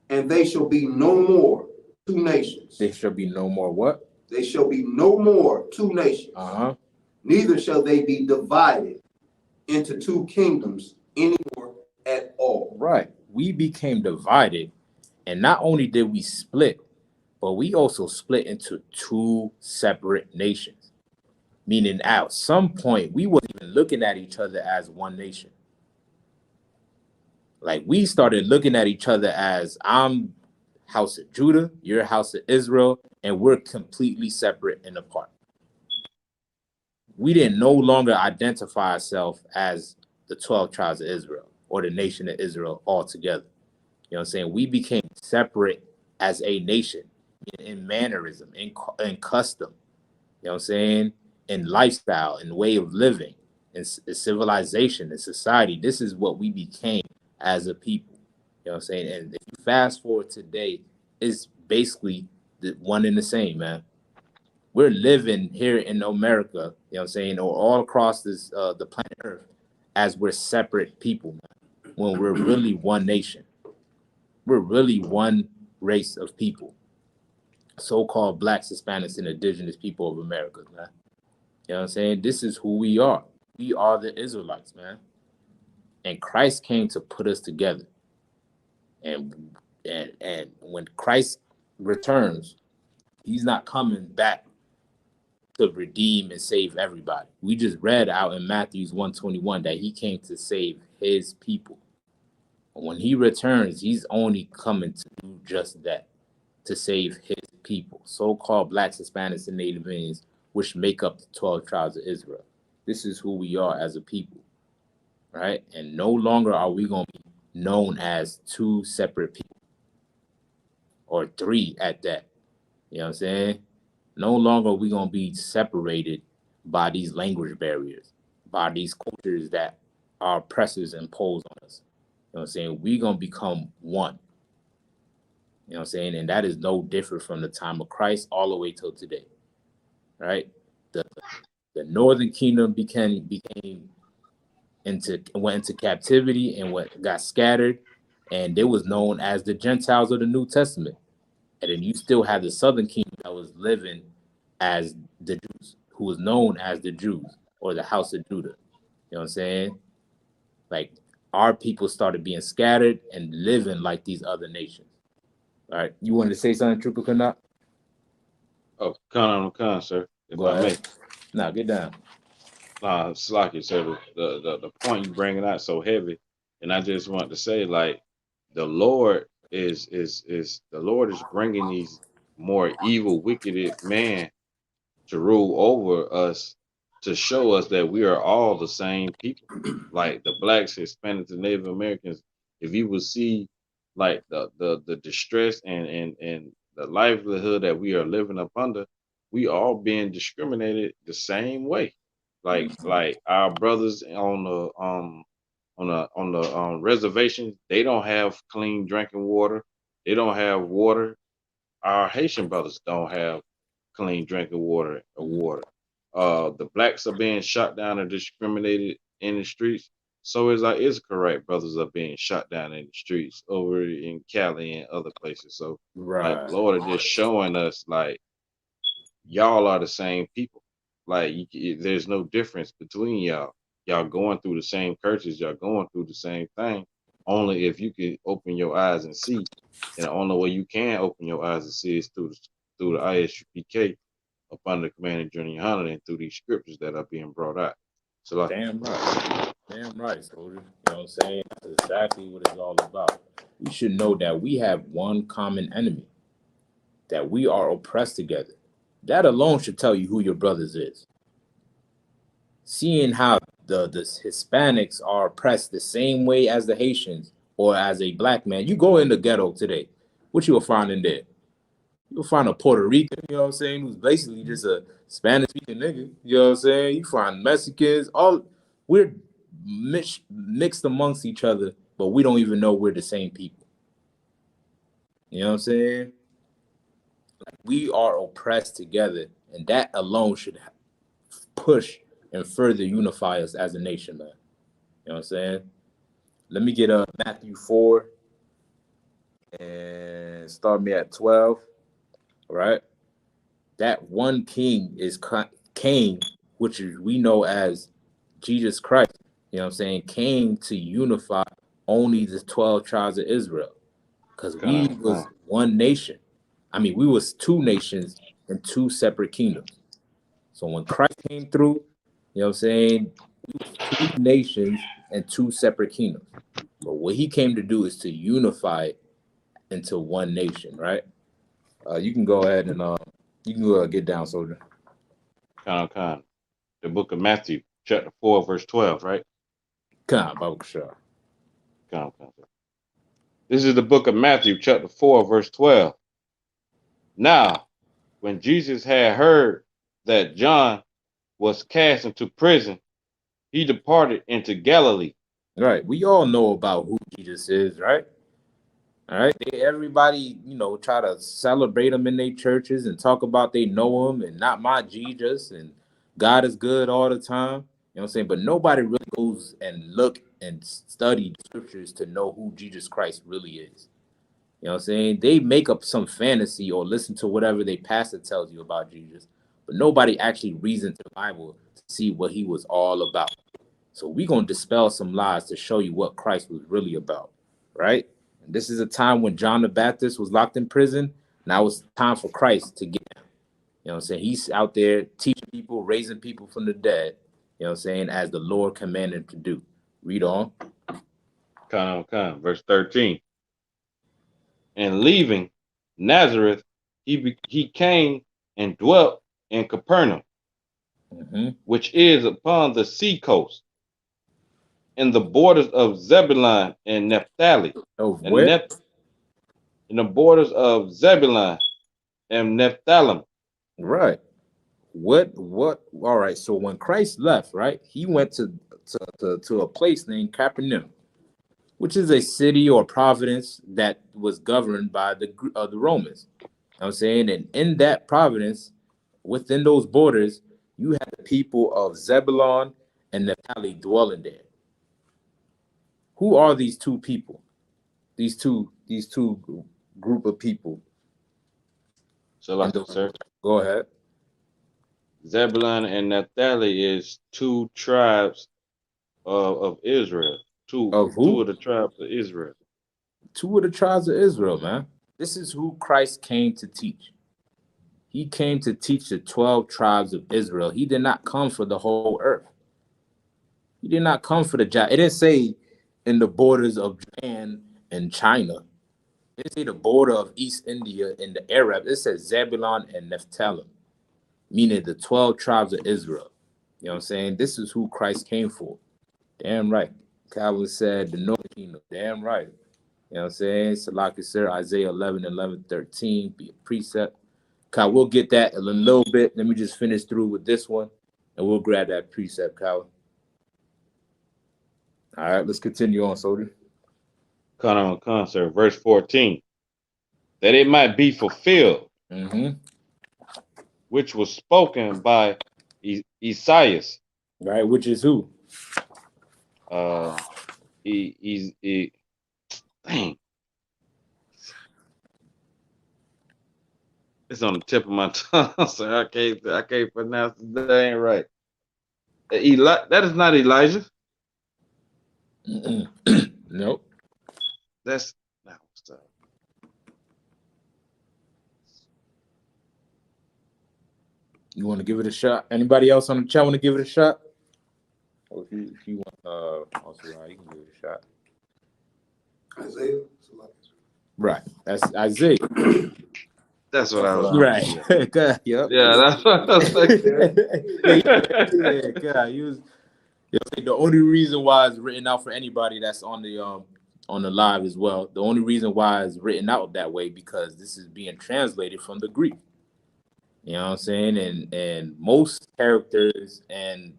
And they shall be no more two nations. They shall be no more what? They shall be no more two nations. Uh-huh. Neither shall they be divided into two kingdoms anymore at all. Right. We became divided. And not only did we split, but we also split into two separate nations. Meaning at some point, we weren't even looking at each other as one nation. Like we started looking at each other as I'm house of Judah, you're house of Israel, and we're completely separate and apart. We didn't no longer identify ourselves as the 12 tribes of Israel or the nation of Israel altogether. You know what I'm saying? We became separate as a nation in mannerism, in custom, you know what I'm saying? In lifestyle, in way of living, in civilization, in society. This is what we became as a people. You know what I'm saying? And if you fast forward today, it's basically the one and the same, man. We're living here in America, you know what I'm saying, or all across this the planet Earth as we're separate people, man, when we're really one nation. We're really one race of people. So-called blacks, Hispanics, and indigenous people of America, man. You know what I'm saying? This is who we are. We are the Israelites, man. And Christ came to put us together. And when Christ returns, he's not coming back to redeem and save everybody. We just read out in Matthew's 121 that he came to save his people. When he returns, he's only coming to do just that, to save his people, so-called blacks, Hispanics, and Native Indians, which make up the 12 tribes of Israel. This is who we are as a people, right? And no longer are we going to be known as two separate people, or three at that. You know what I'm saying? No longer are we going to be separated by these language barriers, by these cultures that our oppressors impose on us. You know what I'm saying? We're going to become one. You know what I'm saying? And that is no different from the time of Christ all the way till today, right? The northern kingdom went into captivity and got scattered, and it was known as the Gentiles of the New Testament. And then you still had the southern kingdom that was living as the Jews, who was known as the Jews or the house of Judah. You know what I'm saying? Like, our people started being scattered and living like these other nations. All right. You wanted to say something, Trooper Canuck? Oh, con, sir. Go ahead. Now, get down. It's like you said, the point you bringing out so heavy, and I just want to say, like, the Lord is bringing these more evil, wicked men to rule over us, to show us that we are all the same people, like the blacks, Hispanics, and Native Americans. If you will see, like, the distress and the livelihood that we are living up under, we all being discriminated the same way. Like our brothers on the reservations, they don't have clean drinking water. They don't have water. Our Haitian brothers don't have clean drinking water or water. The blacks are being shot down and discriminated in the streets. So is our Isupk brothers are being shot down in the streets over in Cali and other places. So, like, the Lord is just showing us, like, y'all are the same people. Like, there's no difference between y'all. Y'all going through the same curses. Y'all going through the same thing. Only if you can open your eyes and see. And the only way you can open your eyes and see is through the Isupk up under Command and Journey Hunter, and through these scriptures that are being brought out. So, like, damn right, soldier. You know what I'm saying? That's exactly what it's all about. We should know that we have one common enemy, that we are oppressed together. That alone should tell you who your brothers is. Seeing how the Hispanics are oppressed the same way as the Haitians or as a black man. You go in the ghetto today, what you will find in there? You'll find a Puerto Rican, you know what I'm saying, who's basically just a Spanish-speaking nigga. You know what I'm saying? You find Mexicans. We're mixed amongst each other, but we don't even know we're the same people. You know what I'm saying? We are oppressed together, and that alone should push and further unify us as a nation, man. You know what I'm saying? Let me get Matthew 4 and start me at 12. All right? That one king is came, which is we know as Jesus Christ. You know what I'm saying? Came to unify only the 12 tribes of Israel, because we was one nation. I mean, we was two nations and two separate kingdoms. So when Christ came through, you know what I'm saying, we was two nations and two separate kingdoms. But what he came to do is to unify it into one nation, right? You can go ahead and you can go get down, soldier. The book of Matthew, chapter 4, verse 12, right? This is the book of Matthew, chapter 4, verse 12. Now, when Jesus had heard that John was cast into prison, he departed into Galilee. Right. We all know about who Jesus is, right? All right. Everybody, you know, try to celebrate him in their churches and talk about they know him and not my Jesus and God is good all the time. You know what I'm saying? But nobody really goes and look and study scriptures to know who Jesus Christ really is. You know what I'm saying? They make up some fantasy or listen to whatever their pastor tells you about Jesus, but nobody actually reads into the Bible to see what he was all about. So we're going to dispel some lies to show you what Christ was really about, right? And this is a time when John the Baptist was locked in prison. Now it's time for Christ to get down. You know what I'm saying? He's out there teaching people, raising people from the dead, you know what I'm saying, as the Lord commanded him to do. Read on. Verse 13. And leaving Nazareth, he came and dwelt in Capernaum, which is upon the sea coast, in the borders of Zebulun and Naphtali. Of And where? in the borders of Zebulun and Naphtali. Right. What? All right. So when Christ left, right, he went to a place named Capernaum, which is a city or province that was governed by the Romans. You know what I'm saying? And in that province, within those borders, you had the people of Zebulon and Naphtali dwelling there. Who are these two people? These two group of people. So like sir. Go ahead. Zebulun and Naphtali is two tribes of Israel. Of who? Two of the tribes of Israel. Two of the tribes of Israel, man. This is who Christ came to teach. He came to teach the 12 tribes of Israel. He did not come for the whole earth. He did not come for the It didn't say in the borders of Japan and China. It didn't say the border of East India and the Arab. It says Zebulon and Naphtali, meaning the 12 tribes of Israel. You know what I'm saying? This is who Christ came for. Damn right. Calvin said the northern kingdom. Damn right. You know what I'm saying? Salaki sir, Isaiah 11:13 be a precept. Kyle, we'll get that in a little bit. Let me just finish through with this one, and we'll grab that precept, Kyle. All right, let's continue on, soldier. Sir. Verse 14. That it might be fulfilled, which was spoken by Isaiah. Right, which is who? Dang. It's on the tip of my tongue, so I can't pronounce it. That ain't right. That is not Elijah. Nope. That's You want to give it a shot? Anybody else on the chat want to give it a shot? Or if you want, also, you can give it a shot. Isaiah. Right, that's Isaiah. That's what I was. Right. God, yep. Yeah, that's what I was like. yeah, God, he was. The only reason why it's written out for anybody that's on the live as well. The only reason why it's written out that way because this is being translated from the Greek. You know what I'm saying? And most characters and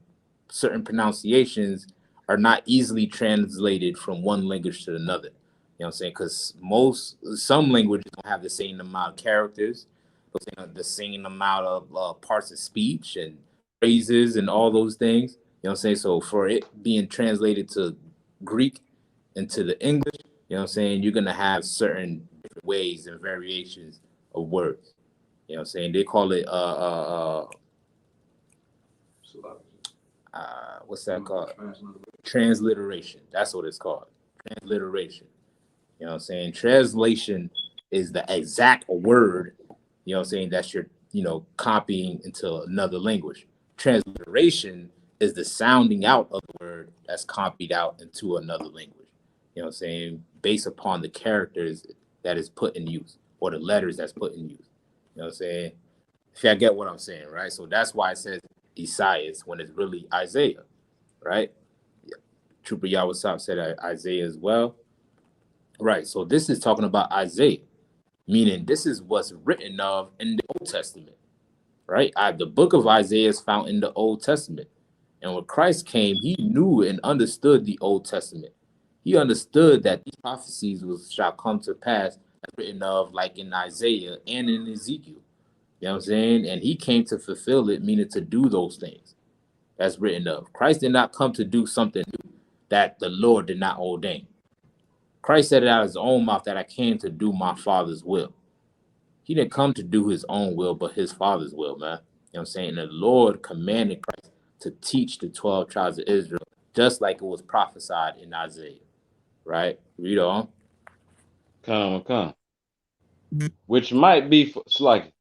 certain pronunciations are not easily translated from one language to another. You know what I'm saying? Because some languages don't have the same amount of characters, the same amount of parts of speech and phrases and all those things. You know what I'm saying? So for it being translated to Greek and to the English, you know what I'm saying, you're gonna have certain different ways and variations of words. You know what I'm saying? They call it what's that called? Transliteration. That's what it's called. Transliteration. You know what I'm saying? Translation is the exact word, you know what I'm saying, that you're, copying into another language. Transliteration is the sounding out of the word that's copied out into another language. You know what I'm saying? Based upon the characters that is put in use or the letters that's put in use. You know what I'm saying? If I get what I'm saying, right? So that's why it says Isaiah when it's really Isaiah, right? Trooper Yawasop said Isaiah as well. Right. So this is talking about Isaiah, meaning this is what's written of in the Old Testament, right? The book of Isaiah is found in the Old Testament. And when Christ came, he knew and understood the Old Testament. He understood that these prophecies shall come to pass, written of like in Isaiah and in Ezekiel. You know what I'm saying? And he came to fulfill it, meaning to do those things that's written of. Christ did not come to do something new that the Lord did not ordain. Christ said it out of his own mouth that I came to do my Father's will. He didn't come to do his own will, but his Father's will, man. You know what I'm saying? The Lord commanded Christ to teach the 12 tribes of Israel, just like it was prophesied in Isaiah. Right? Read on. Come. Which might be like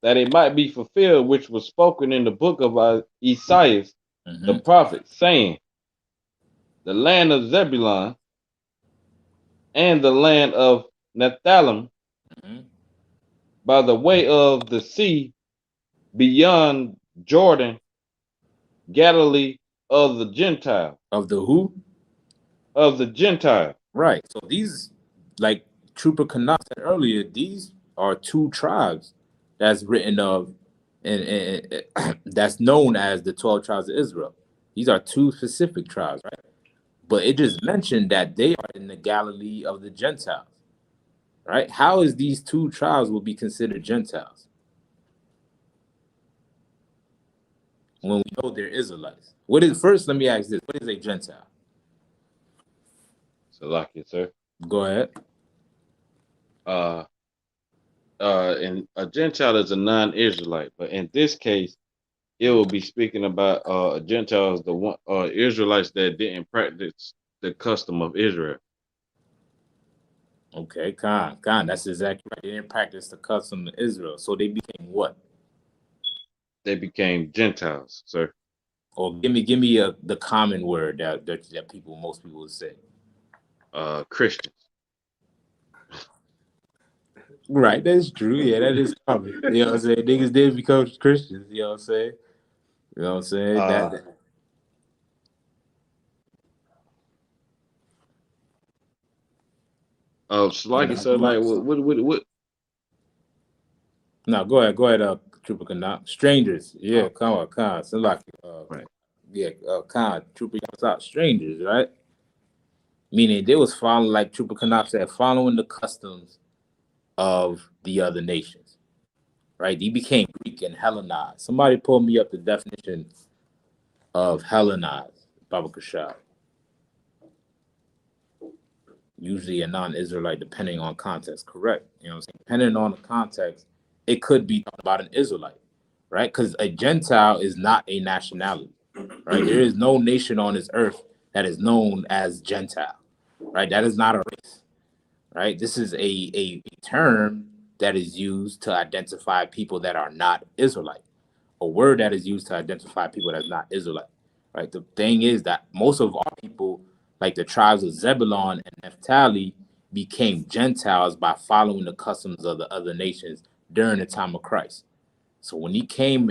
that it might be fulfilled, which was spoken in the book of Isaiah, the Mm-hmm. prophet, saying, the land of Zebulun and the land of Nephthalim Mm-hmm. by the way of the sea beyond Jordan, Galilee of the Gentile, Of the who? of the Gentile. Right. So these, like Trooper Canuck said earlier, these are two tribes that's written of, and that's known as the 12 tribes of Israel. These are two specific tribes, right? But it just mentioned that they are in the Galilee of the Gentiles, right? How is these two tribes will be considered Gentiles when we know they're Israelites? What is first? Let me ask this: what is a Gentile? So like it, sir. Go ahead. And a Gentile is a non-Israelite, but in this case, it will be speaking about Gentiles, the one Israelites that didn't practice the custom of Israel. Okay, Khan. That's exactly right. They didn't practice the custom of Israel, so they became what? They became Gentiles, sir. Or give me the common word that most people would say. Christians. Right, that's true. Yeah, that is common. You know what I'm saying? Niggas did become Christians. You know what I'm saying? You know what I'm saying? So like it, sir. Like what? No, go ahead, Trooper Kana. Strangers, yeah, come on, so like, Right. yeah, Khan, Trooper out strangers, right? Meaning they was following, like Trooper Kana said, following the customs of the other nations, right? They became Greek and Hellenized. Somebody pull me up the definition of Hellenized, Baba Kashab. Usually a non-Israelite, depending on context, correct? You know what I'm saying? Depending on the context, it could be about an Israelite, right? Because a Gentile is not a nationality, right? There is no nation on this earth that is known as Gentile, right? That is not a race, right? This is a term that is used to identify people that are not Israelite, a word that is used to identify people that's not Israelite, right? The thing is that most of our people, like the tribes of Zebulon and Naphtali, became Gentiles by following the customs of the other nations during the time of Christ. So when he came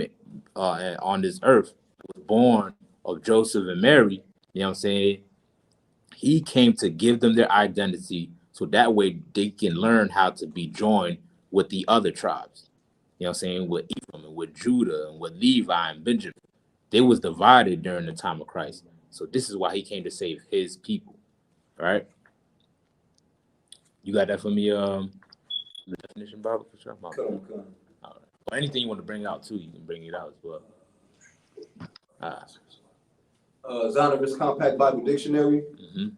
on this earth, was born of Joseph and Mary, you know what I'm saying? He came to give them their identity so that way they can learn how to be joined with the other tribes. You know what I'm saying? With Ephraim and with Judah and with Levi and Benjamin. They was divided during the time of Christ. So this is why he came to save his people. Right? You got that for me, the definition, Bible? For sure. All right. Or anything you want to bring out too, you can bring it out as well. Zonovis Compact Bible Dictionary, Mm-hmm.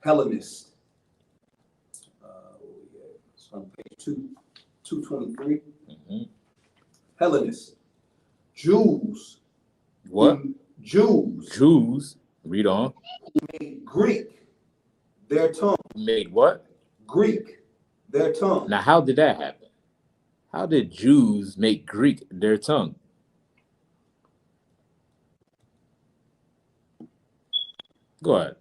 Hellenist. It's on page 223. Mm-hmm. Hellenist. Jews. What? Jews. Read on. Made Greek their tongue. Made what? Greek their tongue. Now, how did that happen? How did Jews make Greek their tongue? Go ahead.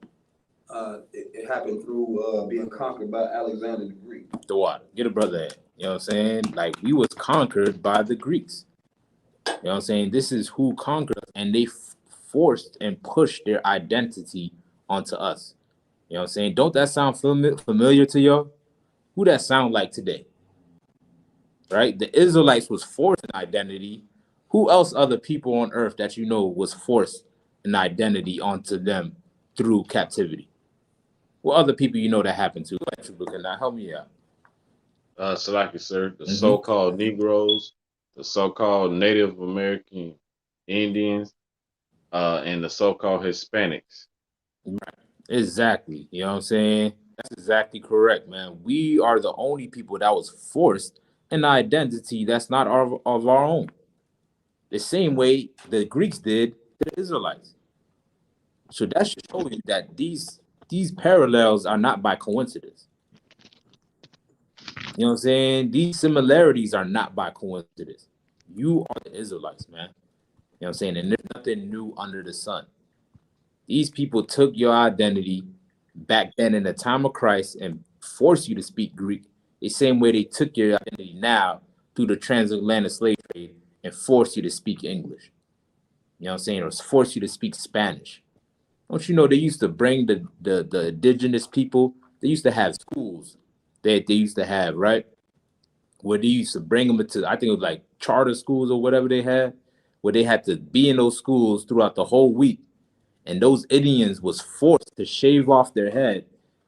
It happened through being conquered by Alexander the Greek. The water. Get a brother in. You know what I'm saying? Like, we was conquered by the Greeks. You know what I'm saying? This is who conquered us, and they forced and pushed their identity onto us. You know what I'm saying? Don't that sound familiar to y'all? Who that sound like today? Right? The Israelites was forced an identity. Who else other people on earth that you know was forced an identity onto them through captivity? What other people you know that happened to? Can I help me out? Salaki, sir. The so-called Negroes, the so-called Native American Indians, and the so-called Hispanics. Right. Exactly. You know what I'm saying? That's exactly correct, man. We are the only people that was forced an identity that's not of our own. The same way the Greeks did the Israelites. So that should show you that these parallels are not by coincidence. You know what I'm saying? These similarities are not by coincidence. You are the Israelites, man. You know what I'm saying? And there's nothing new under the sun. These people took your identity back then in the time of Christ and forced you to speak Greek, the same way they took your identity now through the transatlantic slave trade and forced you to speak English. You know what I'm saying? Or forced you to speak Spanish. Don't you know they used to bring the indigenous people, they used to have schools that they used to have, right? Where they used to bring them into, I think it was like charter schools or whatever they had, where they had to be in those schools throughout the whole week. And those Indians was forced to shave off their head,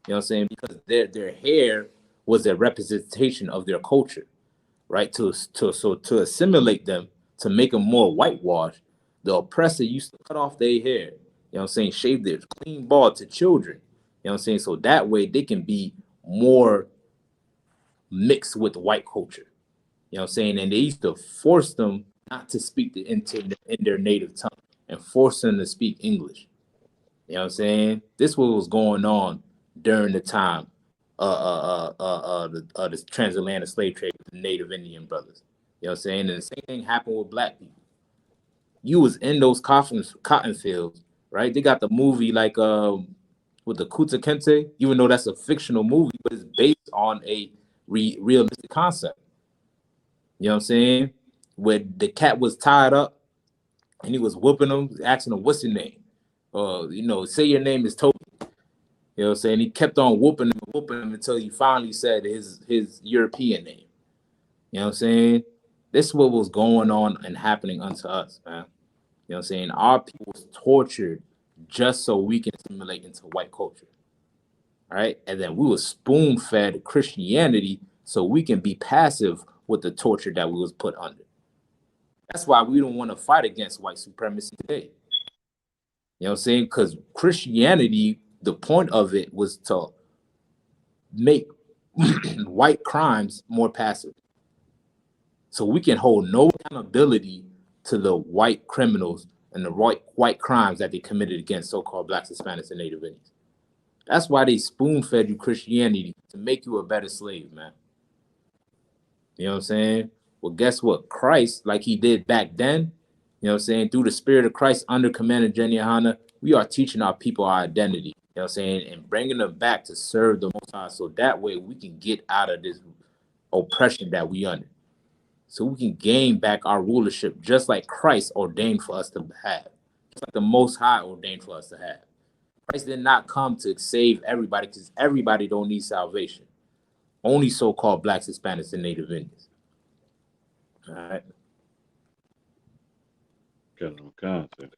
you know what I'm saying? Because their hair was a representation of their culture, right? To assimilate them, to make them more whitewashed, the oppressor used to cut off their hair, you know what I'm saying, shave their clean bald to children, you know what I'm saying? So that way they can be more mixed with white culture, you know what I'm saying? And they used to force them not to speak in their native tongue and force them to speak English. You know what I'm saying? This what was going on during the time the transatlantic slave trade with the native Indian brothers. You know what I'm saying? And the same thing happened with black people. You was in those cotton fields, right? They got the movie like with the Kuta Kente, even though that's a fictional movie, but it's based on a realistic concept. You know what I'm saying? Where the cat was tied up and he was whooping him, asking him, "What's your name?" Say your name is Toby. You know what I'm saying? He kept on whooping him until he finally said his European name. You know what I'm saying? This is what was going on and happening unto us, man. You know what I'm saying? Our people was tortured just so we can assimilate into white culture. Right? And then we was spoon fed Christianity so we can be passive with the torture that we was put under. That's why we don't want to fight against white supremacy today. You know what I'm saying? Because Christianity, the point of it was to make white crimes more passive. So we can hold no accountability to the white criminals and the white crimes that they committed against so-called blacks, Hispanics, and Native Indians. That's why they spoon-fed you Christianity, to make you a better slave, man. You know what I'm saying? Well, guess what? Christ, like he did back then, you know what I'm saying, through the spirit of Christ under Commander Jenny Hana, we are teaching our people our identity, you know what I'm saying, and bringing them back to serve the Most High, so that way we can get out of this oppression that we under. So we can gain back our rulership just like Christ ordained for us to have. Just like the Most High ordained for us to have. Christ did not come to save everybody, because everybody don't need salvation. Only so-called blacks, Hispanics, and Native Indians. All right. Got no concept.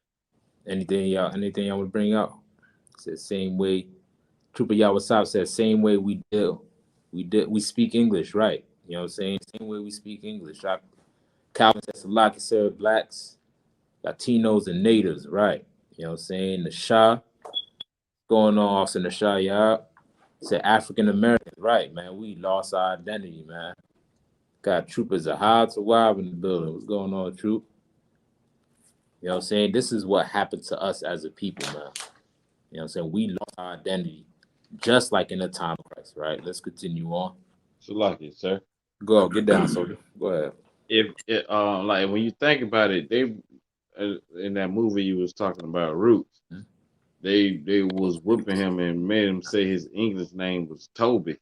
Anything y'all want to bring up? It's the same way. Trooper Yawasab says, same way we speak English, right? You know what I'm saying? Same way we speak English. Calvin says, Salaki said blacks, Latinos, and natives, right? You know what I'm saying? The Shah, going on also in the Shah, yeah. Said African Americans, right, man? We lost our identity, man. Got Troopers of hard to wild in the building. What's going on, Troop? You know what I'm saying? This is what happened to us as a people, man. You know what I'm saying? We lost our identity, just like in the time of Christ, right? Let's continue on. Salaki, sir. Go, get down, soldier. Go ahead. If it, like when you think about it, they in that movie you was talking about, Roots, they was whooping him and made him say his English name was Toby,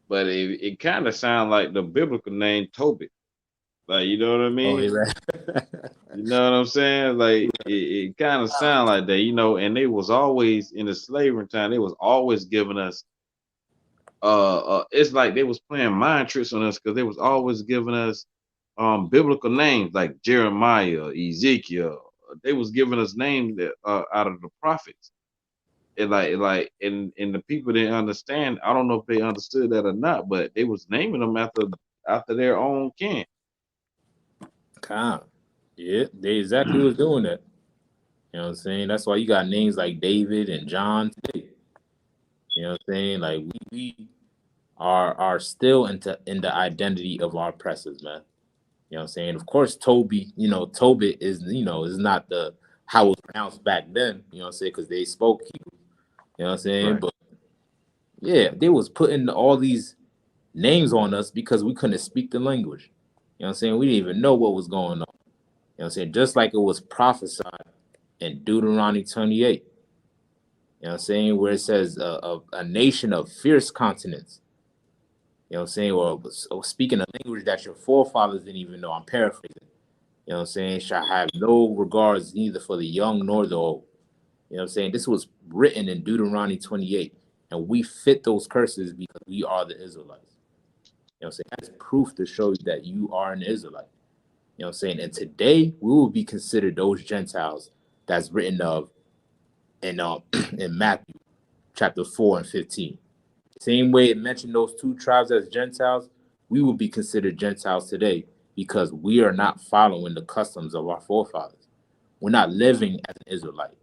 but it kind of sounded like the biblical name Toby. Like, you know what I mean? Oh, yeah, right. You know what I'm saying? Like it kind of sound like that, you know. And they was always in the slavery time. They was always giving us, it's like they was playing mind tricks on us, because they was always giving us, biblical names like Jeremiah, Ezekiel. They was giving us names that out of the prophets. And the people didn't understand. I don't know if they understood that or not, but they was naming them after their own kin. Yeah, they exactly was doing that. You know what I'm saying? That's why you got names like David and John today. You know what I'm saying? Like we are still in the identity of our oppressors, man. You know what I'm saying? Of course, Toby, Tobit is, is not the how it was pronounced back then, you know what I'm saying? Because they spoke Hebrew. You know what I'm saying? Right. But yeah, they was putting all these names on us because we couldn't speak the language. You know what I'm saying? We didn't even know what was going on. You know what I'm saying? Just like it was prophesied in Deuteronomy 28. You know what I'm saying? Where it says a nation of fierce continents. You know what I'm saying? Or speaking a language that your forefathers didn't even know. I'm paraphrasing. You know what I'm saying? Shall have no regards neither for the young nor the old. You know what I'm saying? This was written in Deuteronomy 28. And we fit those curses because we are the Israelites. You know what I'm saying? That's proof to show you that you are an Israelite. You know what I'm saying? And today we will be considered those Gentiles that's written of in in Matthew chapter 4 and 15. Same way it mentioned those two tribes as Gentiles, we will be considered Gentiles today because we are not following the customs of our forefathers. We're not living as an Israelite.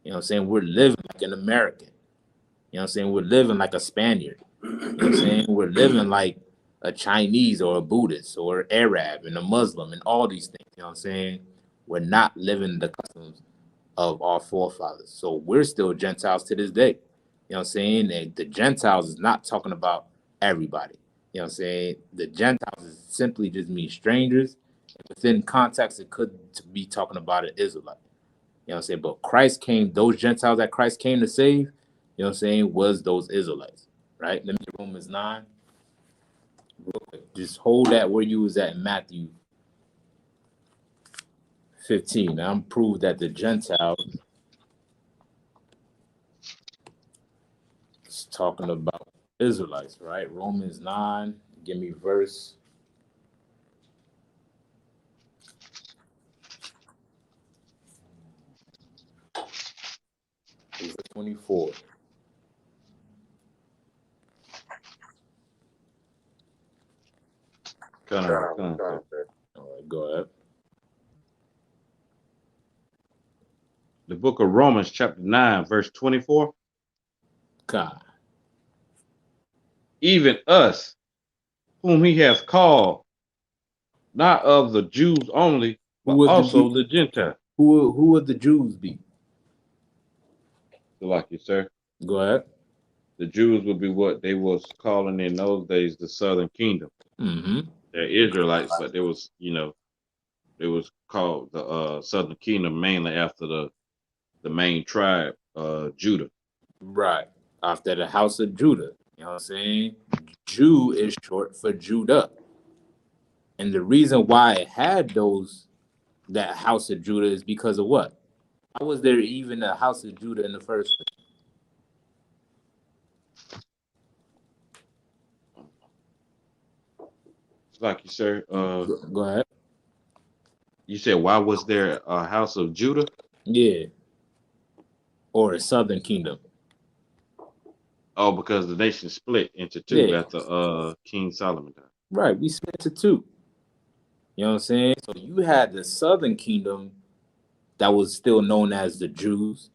You know what I'm saying? We're living like an American. You know what I'm saying? We're living like a Spaniard. You know what I'm saying? We're living like a Chinese or a Buddhist or Arab and a Muslim and all these things. You know what I'm saying? We're not living the customs of our forefathers. So we're still Gentiles to this day. You know what I'm saying? And the Gentiles is not talking about everybody. You know what I'm saying? The Gentiles is simply just mean strangers. Within context, it could be talking about an Israelite. You know what I'm saying? But Christ came, those Gentiles that Christ came to save, you know what I'm saying, was those Israelites. Right? Let me get Romans 9. Real quick. Just hold that where you was at in Matthew 15. Now, I'm proved that the Gentiles is talking about Israelites, right? Romans 9, give me verse 24. All All right, go ahead. The book of Romans, chapter 9, verse 24. God. Even us, whom he hath called, not of the Jews only, Who but would the also Jew, the Gentiles. who would the Jews be? So like you, sir. Go ahead. The Jews would be what they was calling in those days the Southern Kingdom. Mm-hmm. They're Israelites, but they was, it was called the Southern Kingdom mainly after the main tribe, Judah. Right. After the house of Judah. You know what I'm saying? Jew is short for Judah. And the reason why it had that house of Judah is because of what? How was there even a house of Judah in the first place? Like you, sir. Go ahead. You said, why was there a house of Judah? Yeah. Or a southern kingdom. Oh, because the nation split into two Yeah. after King Solomon died. Right. We split to two. You know what I'm saying? So you had the southern kingdom that was still known as the Jews.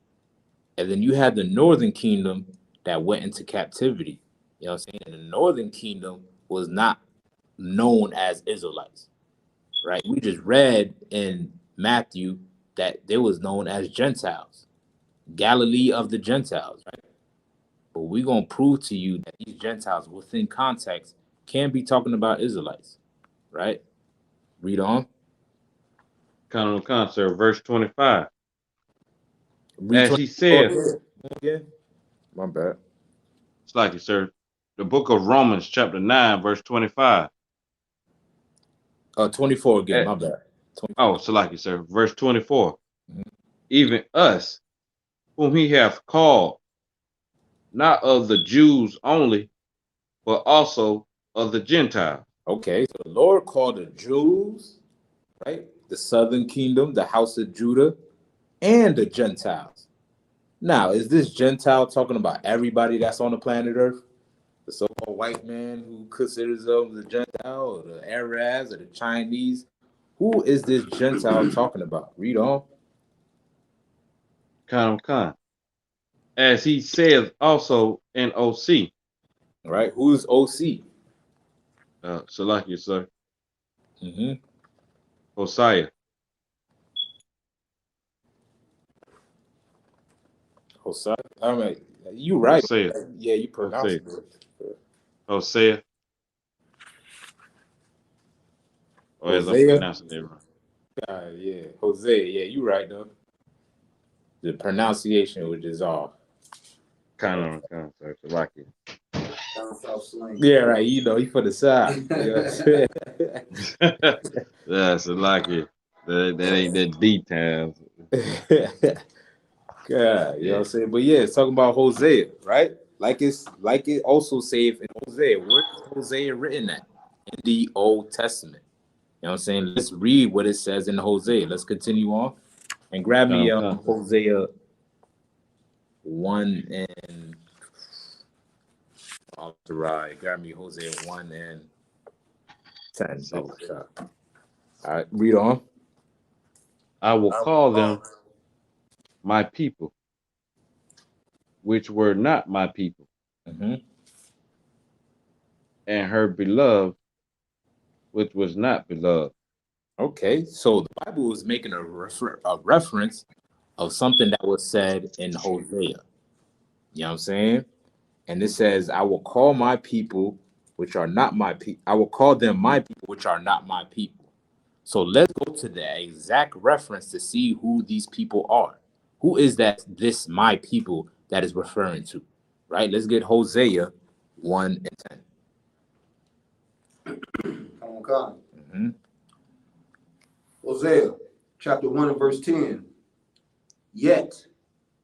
And then you had the northern kingdom that went into captivity. You know what I'm saying? And the northern kingdom was not known as Israelites. Right? We just read in Matthew that they was known as Gentiles. Galilee of the Gentiles, right? But we're going to prove to you that these Gentiles within context can be talking about Israelites, right? Read on. Common concert, verse 25. Read As he 24 said, again. My bad. it's like it, sir. The book of Romans, chapter 9, verse 25. 24 again. Eh, My bad. 24. oh, so like it, sir. Verse 24. Mhm. Even us, whom he hath called, not of the Jews only, but also of the Gentiles. Okay, so the Lord called the Jews, right? The southern kingdom, the house of Judah, and the Gentiles. Now, is this Gentile talking about everybody that's on the planet Earth? The so-called white man who considers themselves a Gentile, or the Arabs, or the Chinese? Who is this Gentile talking about? Read on. Con. As he saith also in OC. All right, who's OC? So like you, sir. Mm-hmm. Hosea. Hosea. I mean, you right. Hosea. Yeah, you pronounced Hosea. it. Hosea. Or as I'm Hosea. pronouncing it wrong. Yeah, Hosea. Yeah, you right though. The pronunciation was just off. Kind of, like it. Down south slang. Yeah, right. You know, you for the side. You know what That's like it. That ain't that details. I'm saying? God, you know what I'm saying? But yeah, it's talking about Hosea, right? Like it also says in Hosea. Where is Hosea written at? In the Old Testament. You know what I'm saying? Let's read what it says in Hosea. Let's continue on. And grab me Hosea 1 and right. Grab me Hosea 1 and 10. Oh, all right, read on. I will call them my people, which were not my people, Mm-hmm. and her beloved, which was not beloved. Okay, so the Bible is making a reference of something that was said in Hosea. You know what I'm saying? And it says, I will call my people, which are not my people. I will call them my people, which are not my people. So let's go to the exact reference to see who these people are. Who is that this my people that is referring to? Right? Let's get Hosea 1 and 10. Come on, God. Mm-hmm. Hosea chapter 1 and verse 10. Yet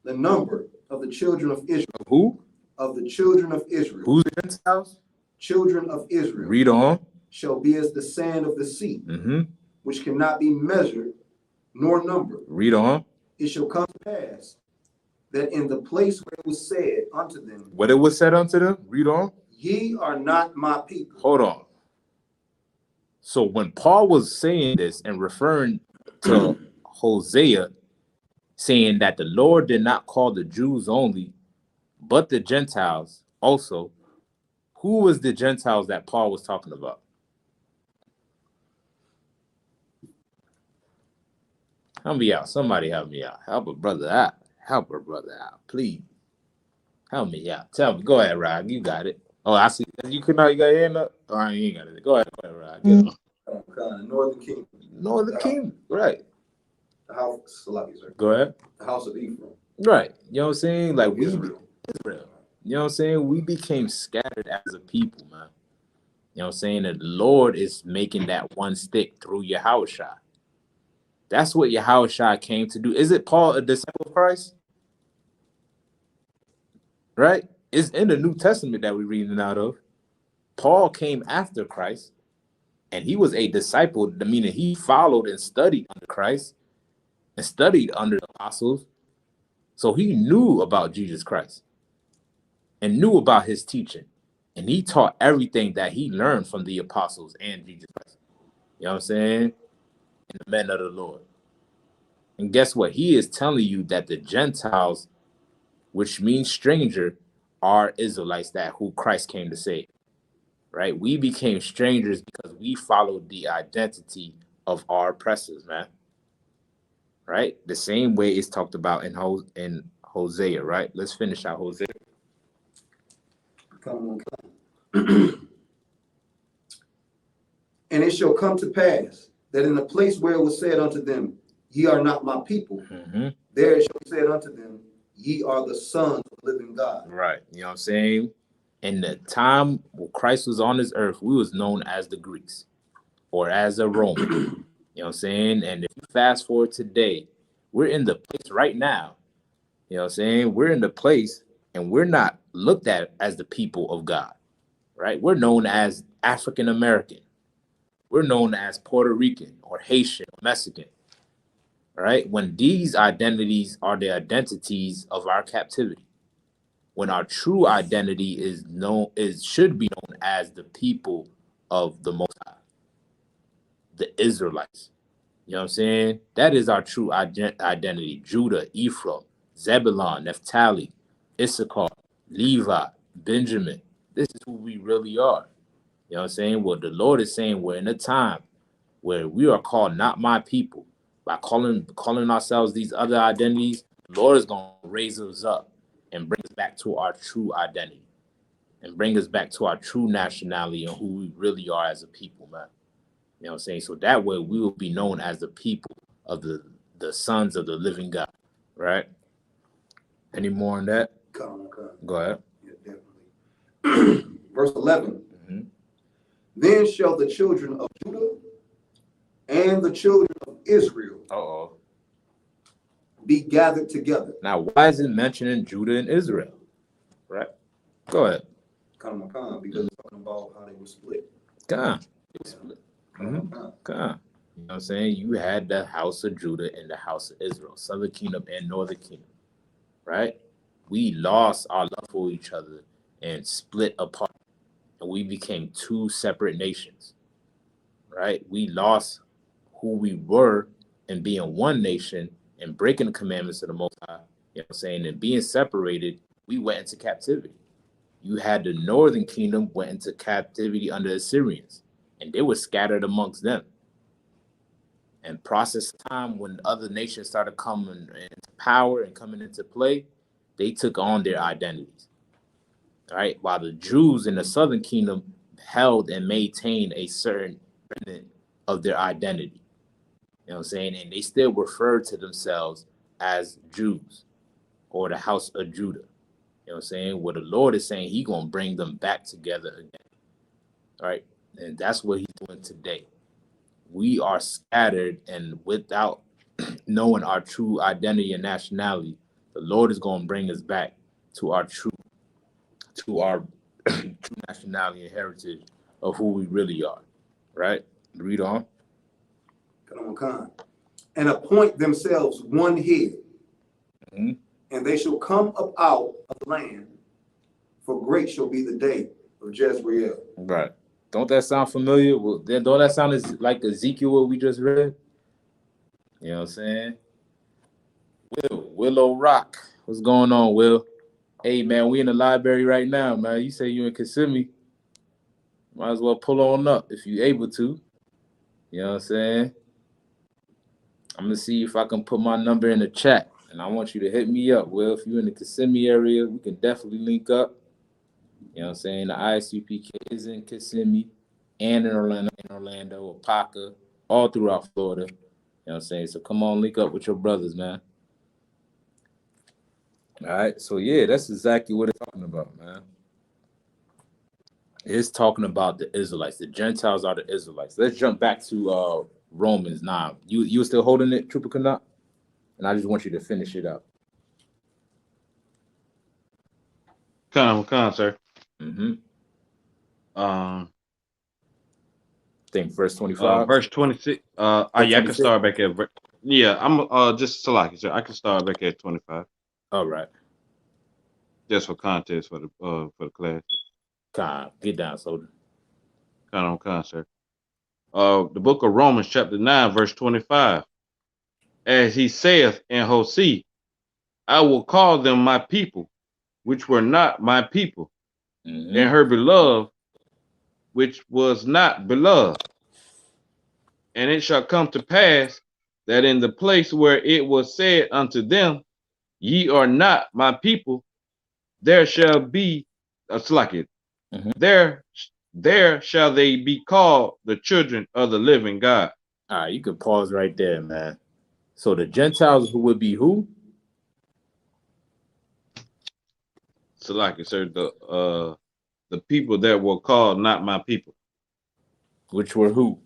the number of the children of Israel. Who? Of the children of Israel. Who's the Gentiles? Children of Israel. Read on. Shall be as the sand of the sea, Mm-hmm. which cannot be measured nor numbered. Read on. It shall come to pass that in the place where it was said unto them, What it was said unto them? Read on. Ye are not my people. Hold on. So when Paul was saying this and referring to Hosea, saying that the Lord did not call the Jews only, but the Gentiles also, who was the Gentiles that Paul was talking about? Help me out. Somebody help me out. Help a brother out. Help a brother out, please. Help me out. Tell me. Go ahead, Rod. You got it. Oh, I see. You could not. You got your hand up. All right, you ain't got it. Go ahead, Rod. Get him. Northern Kingdom. Northern Kingdom. Right. The house. Go ahead. The house of Ephraim. Right. You know what I'm saying? Like Israel. You know what I'm saying? We became scattered as a people, man. You know what I'm saying? And the Lord is making that one stick through Yahushua. That's what Yahushua came to do. Is it Paul a disciple of Christ? Right? It's in the New Testament that we're reading out of. Paul came after Christ, and he was a disciple, meaning he followed and studied under Christ and studied under the apostles. So he knew about Jesus Christ and knew about his teaching. And he taught everything that he learned from the apostles and Jesus Christ. You know what I'm saying? And the men of the Lord. And guess what? He is telling you that the Gentiles, which means stranger, are Israelites that who Christ came to save. Right? We became strangers because we followed the identity of our oppressors, man. Right? The same way it's talked about in Hosea, right? Let's finish out Hosea. Come on. And it shall come to pass that in the place where it was said unto them, Ye are not my people, there it shall be said unto them, Ye are the sons of the living God. Right. You know what I'm saying? In the time when Christ was on this earth, we was known as the Greeks or as a Roman. You know what I'm saying? And if you fast forward today, we're in the place right now. You know what I'm saying? We're in the place and we're not looked at as the people of God. Right? We're known as African American. We're known as Puerto Rican or Haitian or Mexican. Right? When these identities are the identities of our captivity. When our true identity should be known as the people of the Most High, the Israelites. You know what I'm saying? That is our true identity. Judah, Ephraim, Zebulon, Naphtali, Issachar, Levi, Benjamin. This is who we really are. You know what I'm saying? Well, the Lord is saying we're in a time where we are called not my people. By calling ourselves these other identities, the Lord is going to raise us up and bring us back to our true identity and bring us back to our true nationality and who we really are as a people, man. You know what I'm saying? So that way we will be known as the people of the sons of the living God, right? Any more on that? Come. Go ahead. Yeah, definitely. Verse 11. Mm-hmm. Then shall the children of Judah and the children of Israel be gathered together. Now, why is it mentioning Judah and Israel? Right? Go ahead. Come, because it's talking about how they were split. Come. You know what I'm saying? You had the house of Judah and the house of Israel, southern kingdom and northern kingdom, right? We lost our love for each other and split apart, and we became two separate nations, right? We lost who we were and being one nation and breaking the commandments of the Most High, you know what I'm saying? And being separated, we went into captivity. You had the northern kingdom went into captivity under the Assyrians, and they were scattered amongst them. And process time when other nations started coming into power and coming into play, they took on their identities. All right, while the Jews in the southern kingdom held and maintained a certain remnant of their identity. You know what I'm saying? And they still refer to themselves as Jews or the house of Judah. You know what I'm saying? Where the Lord is saying He's gonna bring them back together again. All right. And that's what He's doing today. We are scattered, and without knowing our true identity and nationality, the Lord is going to bring us back to our true nationality and heritage of who we really are. Right? Read on. And appoint themselves one head, Mm-hmm. and they shall come up out of the land, for great shall be the day of Jezreel. Right. Don't that sound familiar? Well, don't that sound like Ezekiel what we just read? You know what I'm saying? Willow Rock. What's going on, Will? Hey, man, we in the library right now, man. You say you in Kissimmee. Might as well pull on up if you able to. You know what I'm saying? I'm going to see if I can put my number in the chat. And I want you to hit me up, Will. If you're in the Kissimmee area, we can definitely link up. You know what I'm saying? The Isupk is in Kissimmee and in Orlando, Apaka, all throughout Florida. You know what I'm saying? So come on, link up with your brothers, man. All right. So, yeah, that's exactly what it's talking about, man. It's talking about the Israelites. The Gentiles are the Israelites. Let's jump back to Romans 9. You still holding it, Trooper Kanat? And I just want you to finish it up. Come, sir. Mm-hmm. I think verse 25. Verse 26. Yeah, I can start back at. Yeah, I'm just Salaki, sir. I can start back at 25. All right. Just for context for the class. Get down, soldier. Come, sir. The book of Romans, chapter 9, verse 25. As he saith in Hosea, I will call them my people, which were not my people, and her beloved, which was not beloved. And it shall come to pass that in the place where it was said unto them, ye are not my people, there shall be there shall they be called the children of the living God. All right, you can pause right there, man. So the Gentiles who would be who? Salaki, sir, the people that were called not my people. Which were who?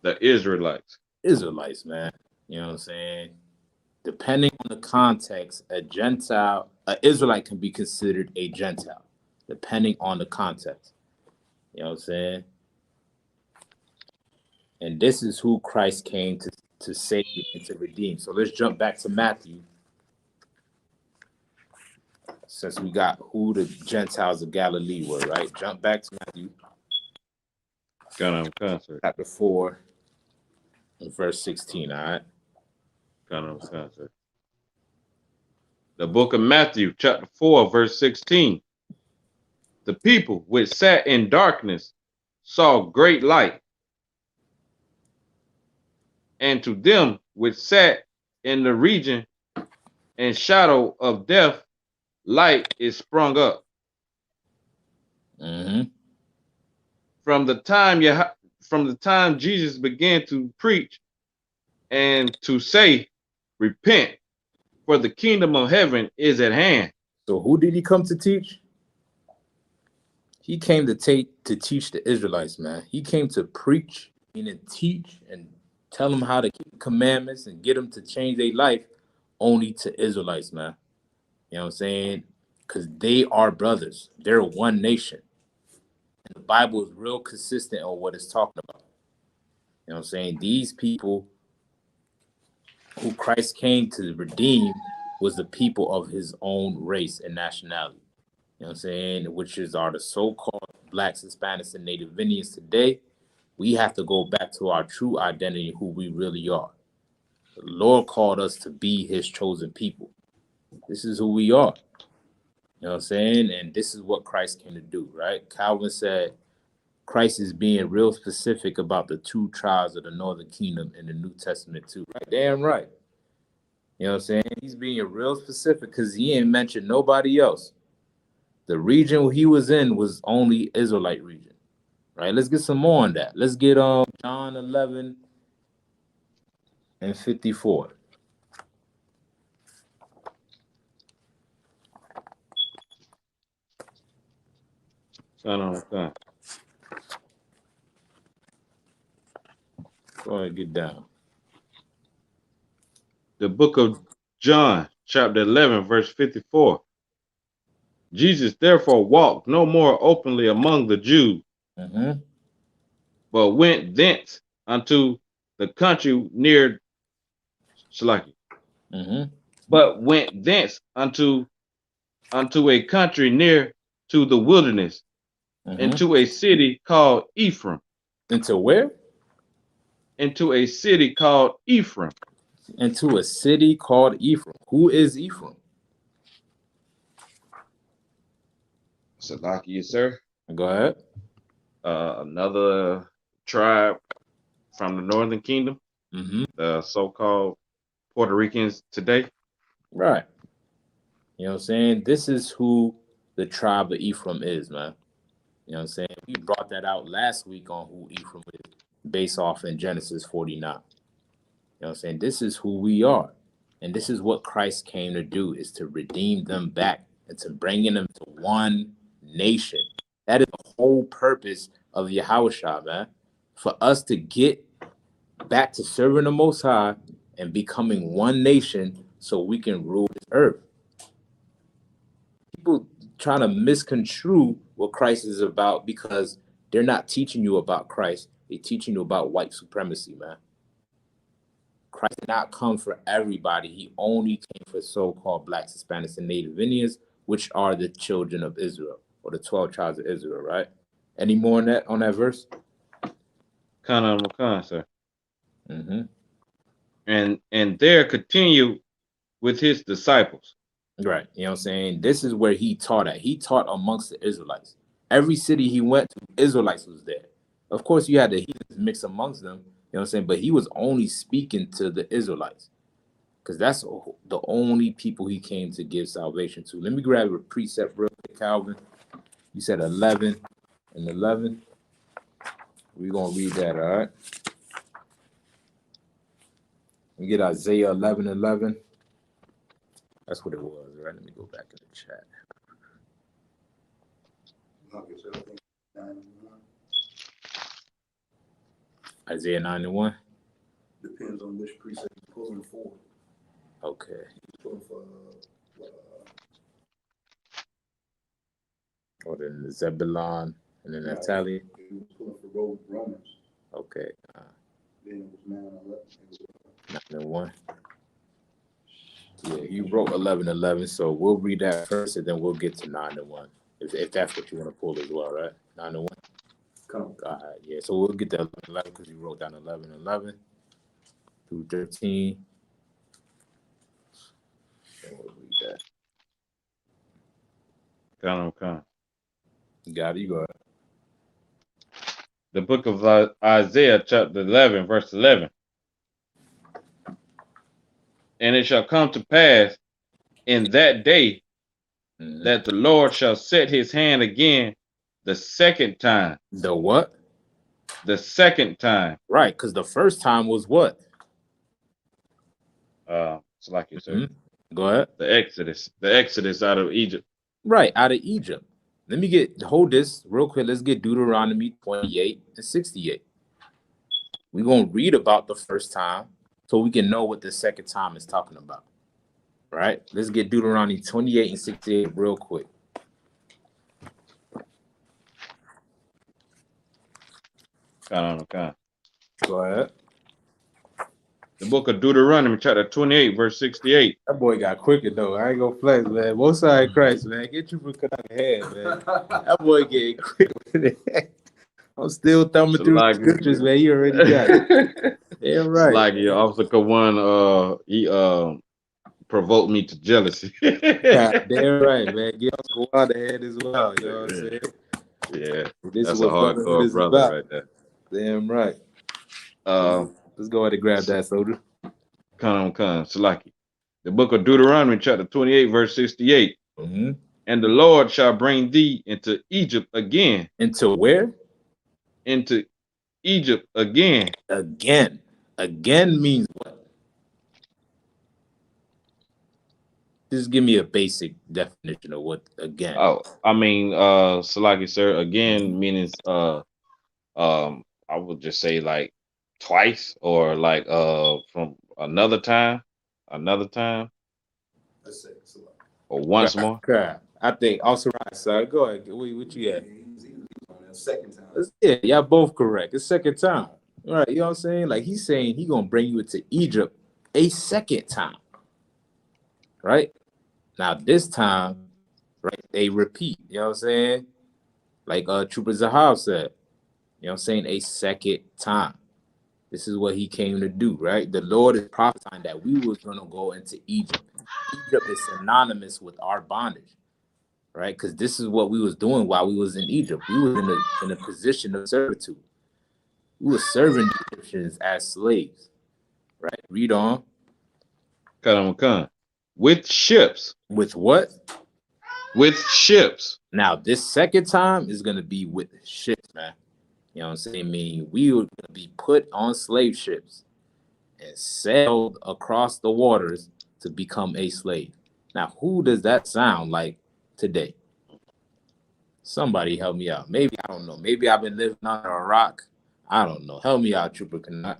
The Israelites. Israelites, man. You know what I'm saying? Depending on the context, an Israelite can be considered a Gentile, depending on the context. You know what I'm saying? And this is who Christ came to save and to redeem. So let's jump back to Matthew. Since we got who the Gentiles of Galilee were, right? Jump back to Matthew. Chapter 4 and verse 16, all right? The book of Matthew, chapter 4, verse 16. The people which sat in darkness saw great light. And to them which sat in the region and shadow of death, light is sprung up. Mm-hmm. From the time from the time Jesus began to preach and to say, repent, for the kingdom of heaven is at hand. So who did he come to teach? He came to teach the Israelites, man. He came to preach, meaning teach and tell them how to keep the commandments and get them to change their life only to Israelites, man. You know what I'm saying? Because they are brothers. They're one nation. And the Bible is real consistent on what it's talking about. You know what I'm saying? These people who Christ came to redeem was the people of his own race and nationality. You know what I'm saying? Which are the so-called Blacks, Hispanics, and Native Indians today. We have to go back to our true identity, who we really are. The Lord called us to be his chosen people. This is who we are. You know what I'm saying? And this is what Christ came to do, right? Calvin said Christ is being real specific about the two tribes of the northern kingdom in the New Testament too. Right? Damn right. You know what I'm saying? He's being real specific because he ain't mentioned nobody else. The region he was in was only Israelite region. Right? Let's get some more on that. Let's get John 11 and 54. Son of God. Go ahead, get down. The book of John, chapter 11, verse 54. Jesus therefore walked no more openly among the Jews, but went thence unto the country near Shalaki. But went thence unto a country near to the wilderness, into a city called Ephraim. Into where? Into a city called Ephraim. Into a city called Ephraim. Who is Ephraim? Shalaki, yes, sir. Go ahead. Another tribe from the northern kingdom, the so-called Puerto Ricans today. Right. You know what I'm saying? This is who the tribe of Ephraim is, man. You know what I'm saying? We brought that out last week on who Ephraim is, based off in Genesis 49. You know what I'm saying? This is who we are. And this is what Christ came to do, is to redeem them back and to bringing them to one nation. That is the whole purpose of Yahushua, man. For us to get back to serving the Most High and becoming one nation so we can rule this earth. People trying to misconstrue what Christ is about because they're not teaching you about Christ. They're teaching you about white supremacy, man. Christ did not come for everybody. He only came for so-called Blacks, Hispanics, and Native Indians, which are the children of Israel, or the 12 tribes of Israel, right? Any more on that verse? Khan, sir. And there continue with his disciples. Right. You know what I'm saying? This is where he taught at. He taught amongst the Israelites. Every city he went to, Israelites was there. Of course, you had the heathens mix amongst them, you know what I'm saying? But he was only speaking to the Israelites because that's the only people he came to give salvation to. Let me grab a precept real quick, Calvin. You said 11 and 11. We're going to read that, all right? We get Isaiah 11 and 11. That's what it was, right? Let me go back in the chat. Isaiah 9 and 1? Depends on which precept you're pulling for. Okay. Pulling for, or then the Zebulon and then Naphtali. He was pulling for Romans. Okay. Then it was 9 and 11. 9 and 1. Yeah, you wrote 11 and 11, so we'll read that first and then we'll get to 9 and 1. If that's what you want to pull as well, right? 9 and 1. Come. All right, yeah. So we'll get to 11 and 11 because you wrote down 11 and 11 through 13. And we'll read that. Khan. You got it. You go ahead. The book of Isaiah, chapter 11, verse 11. And it shall come to pass in that day that the Lord shall set his hand again the second time. The what? The second time. Right, because the first time was what? It's like you said. Go ahead. The Exodus out of Egypt. Right, out of Egypt. Let me hold this real quick. Let's get Deuteronomy 28 and 68. We're going to read about the first time so we can know what the second time is talking about. Right? Let's get Deuteronomy 28 and 68 real quick. Okay. Go ahead. The book of Deuteronomy, chapter 28, verse 68. That boy got quicker, though. I ain't going to flex, man. Most side of Christ, man. Get you from head, man. That boy getting quick with it. I'm still thumbing through the scriptures, man. You already got it. Yeah, right. Like your Officer Kawan, he provoked me to jealousy. Damn right, man. Get us go out ahead as well. You know what I'm saying? Yeah, this that's is a what hardcore brother about. right there. Damn right. Let's go ahead and grab that, soldier. Come, Salaki. The book of Deuteronomy, chapter 28, verse 68. Mm-hmm. And the Lord shall bring thee into Egypt again. Into where? Into Egypt again. Again. Again means what? Just give me a basic definition of what again. Oh, I mean, Salaki, sir, again meaning I would just say like twice or like from another time. Let's say so. Or once more. Crap. I think also right, sir. Go ahead. What you at? He was on that second time. Yeah, y'all both correct. It's second time. All right, you know what I'm saying? Like he's saying he gonna bring you into Egypt a second time. Right? Now this time, right, they repeat, you know what I'm saying? Like Trooper Zahab said, you know what I'm saying, a second time. This is what he came to do, right? The Lord is prophesying that we was gonna go into Egypt. Egypt is synonymous with our bondage, right? Because this is what we was doing while we was in Egypt. We was in a position of servitude. We were serving the Egyptians as slaves, right? Read on. Come. With ships. With what? With ships. Now, this second time is going to be with ships, man. You know what I'm saying? Meaning we were going to be put on slave ships and sailed across the waters to become a slave. Now, who does that sound like today? Somebody help me out. Maybe, I don't know. Maybe I've been living under a rock. I don't know. Help me out, Trooper Kanat.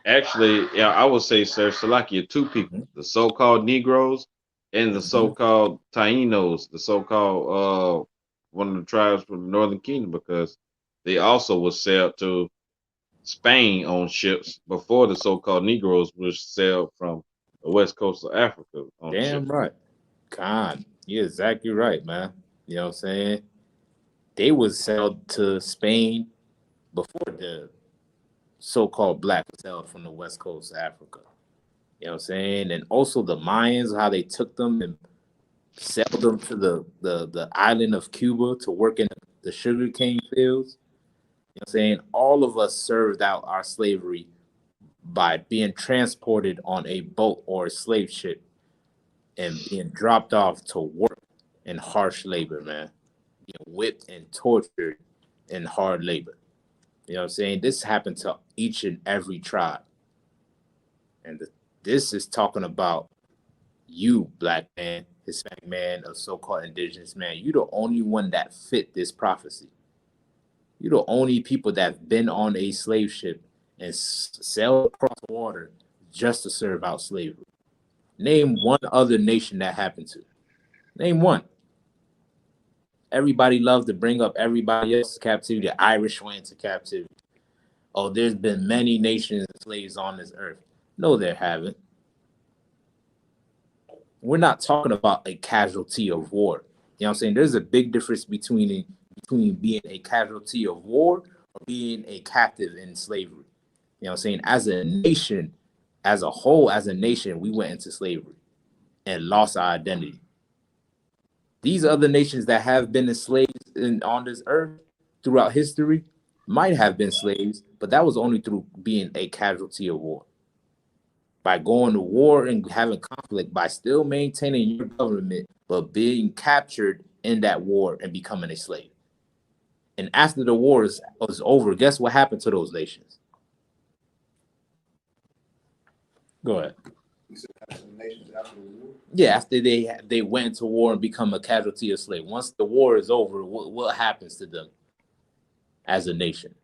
Actually, yeah, I would say, sir, Salakia, two people, the so-called Negroes and the so-called Tainos, the so-called one of the tribes from the Northern Kingdom, because they also was sailed to Spain on ships before the so-called Negroes was sailed from the west coast of Africa on Damn ships. right. Khan, you're exactly right, man. You know what I'm saying? They was sailed to Spain before the so-called black sailed from the west coast of Africa. You know what I'm saying? And also the Mayans, how they took them and sailed them to the island of Cuba to work in the sugarcane fields. You know what I'm saying? All of us served out our slavery by being transported on a boat or a slave ship and being dropped off to work in harsh labor, man. Being whipped and tortured in hard labor. You know what I'm saying? This happened to each and every tribe. And this is talking about you, black man, Hispanic man, a so-called indigenous man. You're the only one that fit this prophecy. You're the only people that have been on a slave ship and sailed across the water just to serve out slavery. Name one other nation that happened to. Name one. Everybody loves to bring up everybody else's captivity. The Irish went into captivity. Oh, there's been many nations and slaves on this earth. No, there haven't. We're not talking about a casualty of war. You know what I'm saying? There's a big difference between being a casualty of war or being a captive in slavery. You know what I'm saying? As a nation, as a whole, as a nation, we went into slavery and lost our identity. These other nations that have been enslaved on this earth throughout history might have been slaves, but that was only through being a casualty of war. By going to war and having conflict, by still maintaining your government, but being captured in that war and becoming a slave. And after the war was over, guess what happened to those nations? Go ahead. You said after the nations after the war? Yeah, after they went to war and become a casualty of slave. Once the war is over, what happens to them as a nation?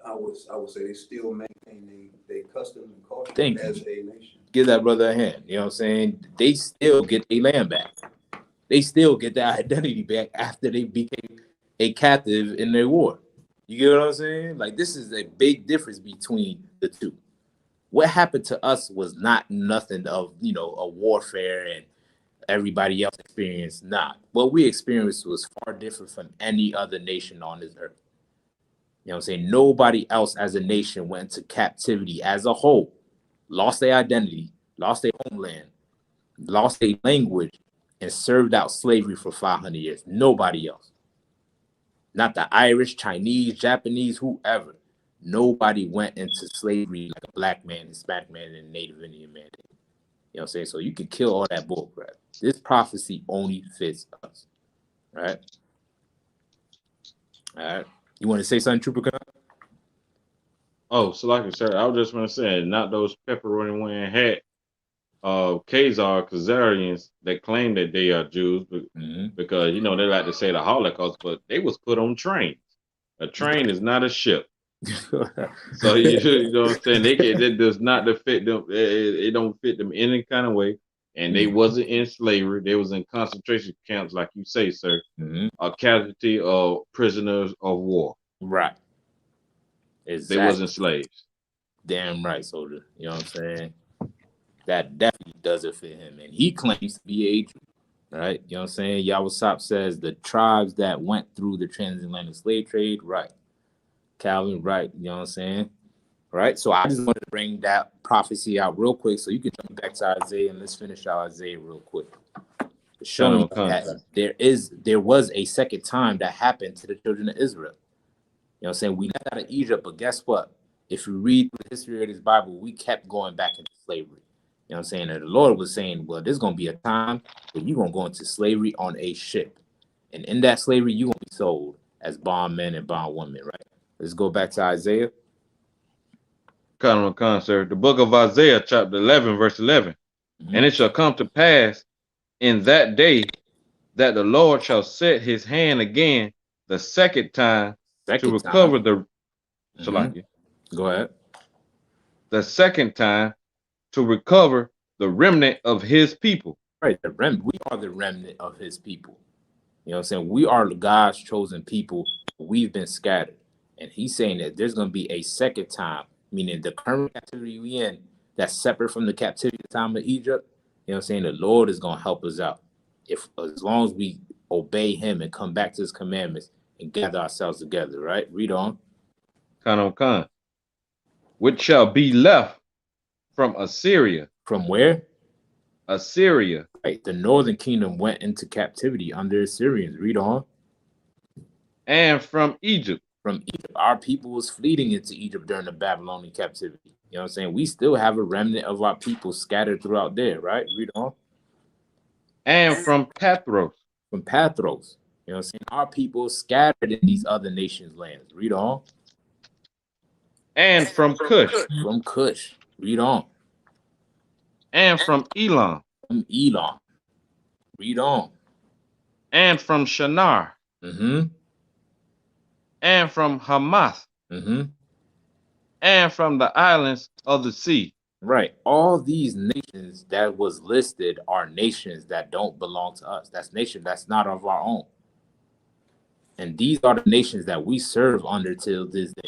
I would say they still maintain their customs and culture as a nation. Give that brother a hand. You know what I'm saying? They still get their land back. They still get their identity back after they became a captive in their war. You get what I'm saying? Like, this is a big difference between the two. What happened to us was not nothing of, a warfare and everybody else experienced. Nah, what we experienced was far different from any other nation on this earth. You know what I'm saying? Nobody else as a nation went into captivity as a whole, lost their identity, lost their homeland, lost their language, and served out slavery for 500 years. Nobody else. Not the Irish, Chinese, Japanese, whoever. Nobody went into slavery like a black man, Hispanic man, and Native Indian man did. You know what I'm saying? So you can kill all that bull crap. This prophecy only fits us. Right? All right. You want to say something, Trooper? Oh, so like I said, I was just going to say, not those pepperoni wearing hat Khazarians that claim that they are Jews, because they like to say the Holocaust, but they was put on trains. A train is not a ship. So you know what I'm saying? It does not fit them. It don't fit them any kind of way. And they wasn't in slavery. They was in concentration camps, like you say, sir. A casualty of prisoners of war. Right. Exactly. They wasn't slaves. Damn right, soldier. You know what I'm saying? That definitely doesn't fit him. And he claims to be a Jew. Right? You know what I'm saying? Isupk says the tribes that went through the transatlantic slave trade, right. Calvin, right. You know what I'm saying? Right? So I just wanted to bring that prophecy out real quick so you can jump back to Isaiah and let's finish out Isaiah real quick. Showing you that there was a second time that happened to the children of Israel. You know what I'm saying? We left out of Egypt, but guess what? If you read the history of this Bible, we kept going back into slavery. You know what I'm saying? And the Lord was saying, well, there's going to be a time where you're going to go into slavery on a ship. And in that slavery, you're going to be sold as bondmen and bondwomen, right? Let's go back to Isaiah. Sir. The book of Isaiah, chapter 11, verse 11. And it shall come to pass in that day that the Lord shall set his hand again the second time to recover the... Go ahead. The second time to recover the remnant of his people. Right. We are the remnant of his people. You know what I'm saying? We are God's chosen people. We've been scattered. And he's saying that there's going to be a second time, meaning the current captivity we in, that's separate from the captivity time of Egypt. You know what I'm saying? The Lord is going to help us out. As long as we obey him and come back to his commandments and gather ourselves together, right? Read on. Which shall be left from Assyria. From where? Assyria. Right. The northern kingdom went into captivity under Assyrians. Read on. And from Egypt. From Egypt. Our people was fleeing into Egypt during the Babylonian captivity. You know what I'm saying? We still have a remnant of our people scattered throughout there, right? Read on. And from Pathros. From Pathros. You know what I'm saying? Our people scattered in these other nations' lands. Read on. And from Cush. From Cush. Read on. And from Elam. From Elam. Read on. And from Shinar. And from Hamath. And from the islands of the sea. Right. All these nations that was listed are nations that don't belong to us. That's nation that's not of our own. And these are the nations that we serve under till this day.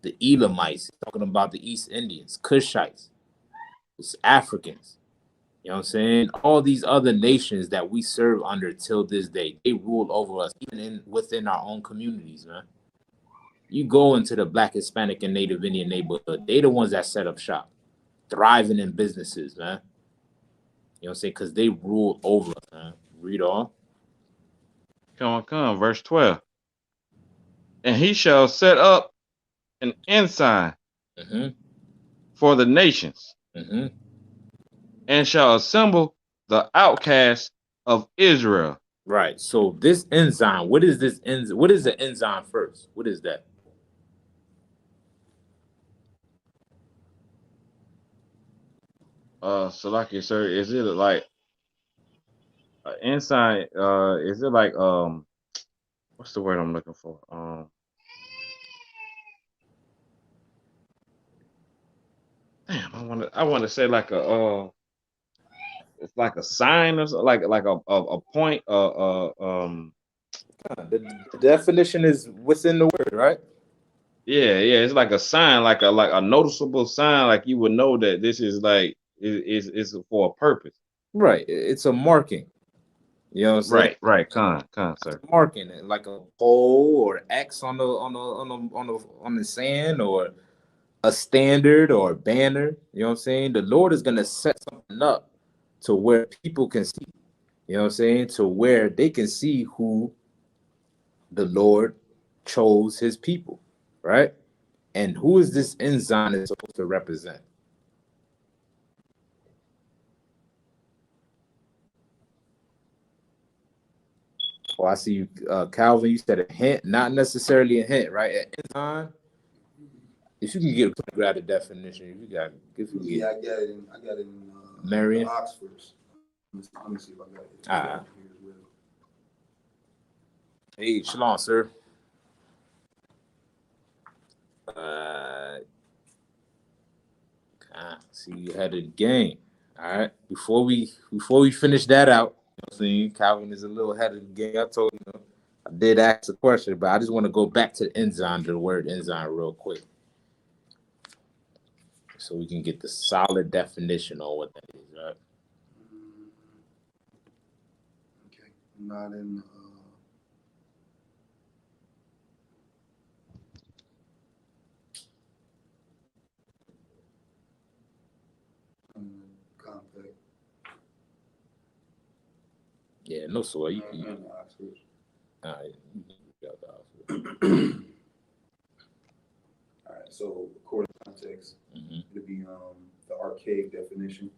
The Elamites, talking about the East Indians, Cushites, it's Africans. You know what I'm saying? All these other nations that we serve under till this day, they rule over us, even within our own communities, man. You go into the Black, Hispanic, and Native Indian neighborhood, they the ones that set up shop, thriving in businesses, man. You know what I'm saying? Because they rule over us, man. Read on. Come, verse 12. And he shall set up an ensign for the nations, and shall assemble the outcasts of Israel. Right. So this enzyme, what is this enzyme? What is the enzyme first? What is that? Salaki, sir, is it like inside? Is it like what's the word I'm looking for? Damn, I want to say like it's like a sign or so, like a point. The definition is what's in the word, right? Yeah, it's like a sign, like a noticeable sign, like you would know that this is like is for a purpose. Right. It's a marking. You know what I'm saying? Right, con, sir. Marking it like a pole or X on the sand or a standard or a banner. You know what I'm saying? The Lord is gonna set something up to where people can see. You know what I'm saying? To where they can see who the Lord chose his people, right? And who is this ensign is supposed to represent? Oh, I see you, Calvin. You said a hint, not necessarily a hint, right? An ensign. If you can get grab the definition, if you got, if you can Yeah, get I got it in Marion. Oxford's. Let me see if I got it. Ah, Here as well. hey, shalom, sir. Uh, see you had a game. All right. Before we finish that out, you know what I'm saying Calvin is a little ahead of the game. I told you, I did ask a question, but I just want to go back to the enzyme, to the word enzyme, real quick, so we can get the solid definition on what that is. Right. Okay, not in compact. Yeah. No sweat. In Oxford. All right. You got the All right, so according to context, it'll be the archaic definition.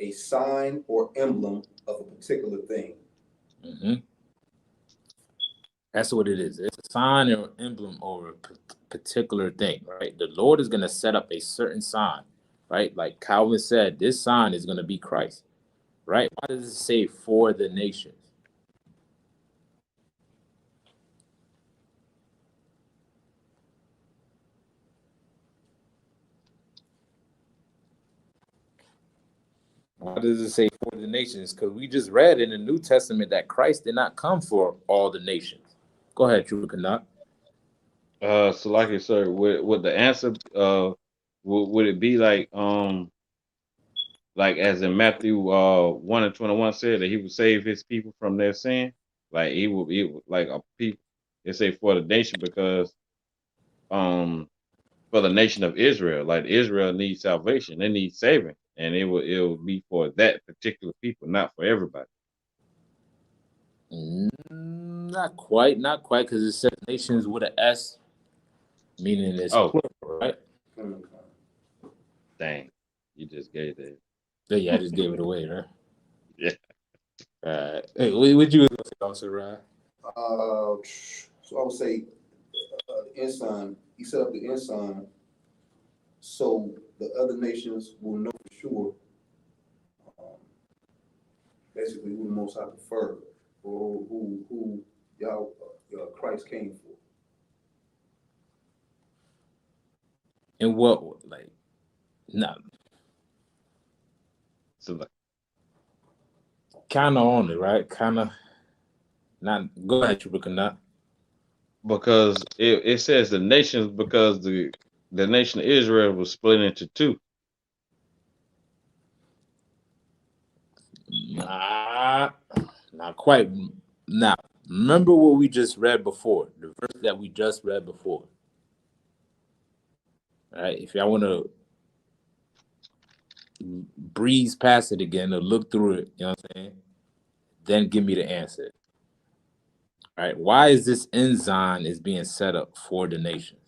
A sign or emblem of a particular thing. Mm-hmm. That's what it is. It's a sign or emblem over a particular thing, right? The Lord is going to set up a certain sign, right? Like Calvin said, this sign is going to be Christ, right? Why does it say for the nations? Why does it say for the nations? Because we just read in the New Testament that Christ did not come for all the nations. Go ahead, True Canuck. Salaki, sir, would the answer would it be like as in Matthew 1:21 said that he would save his people from their sin? Like he would like a people, they say for the nation because um for the nation of Israel. Like Israel needs salvation, they need saving, and it will be for that particular people, not for everybody. Not quite, because it says nations with an S, meaning it's Oh, plural, right? dang, you just gave that. So yeah, I just gave it away, right? Yeah. Hey, what you was gonna say, Officer Ryan? So I would say the ensign. He set up the ensign so the other nations will know for sure, um, basically who the Most High preferred, or who y'all Christ came for. And what, like, no, So like, kind of on it, right? Kind of not. Go ahead, Trooper, not. because it says the nations because the nation of Israel was split into two. Nah, not quite. Now, remember what we just read before, the verse that we just read before. All right, if y'all want to breeze past it again or look through it, you know what I'm saying? Then give me the answer. All right, why is this ensign is being set up for the nations?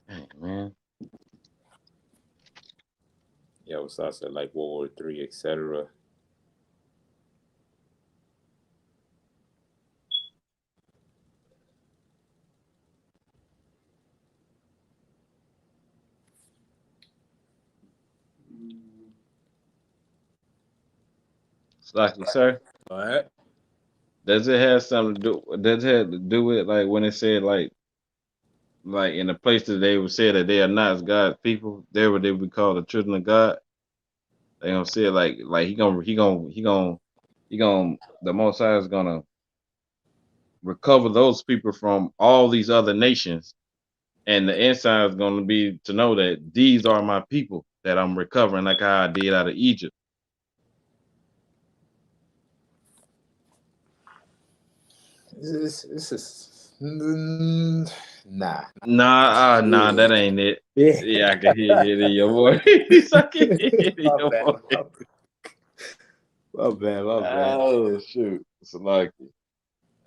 Dang, man. So I said like World War III, etc. Like you, sir. All right. Does it have something to do? Does it have to do with like when it said like in the places they would say that they are not God's people? There would they would call the children of God. They gonna say it like he gonna the Most High is gonna recover those people from all these other nations, and the inside is gonna be to know that these are my people that I'm recovering, like how I did out of Egypt. This is nah. Nah, Yeah. that ain't it. Yeah. Yeah, I can hear it in your voice. I can hear it in My your bad. voice. My bad. My bad. Oh shoot, it's like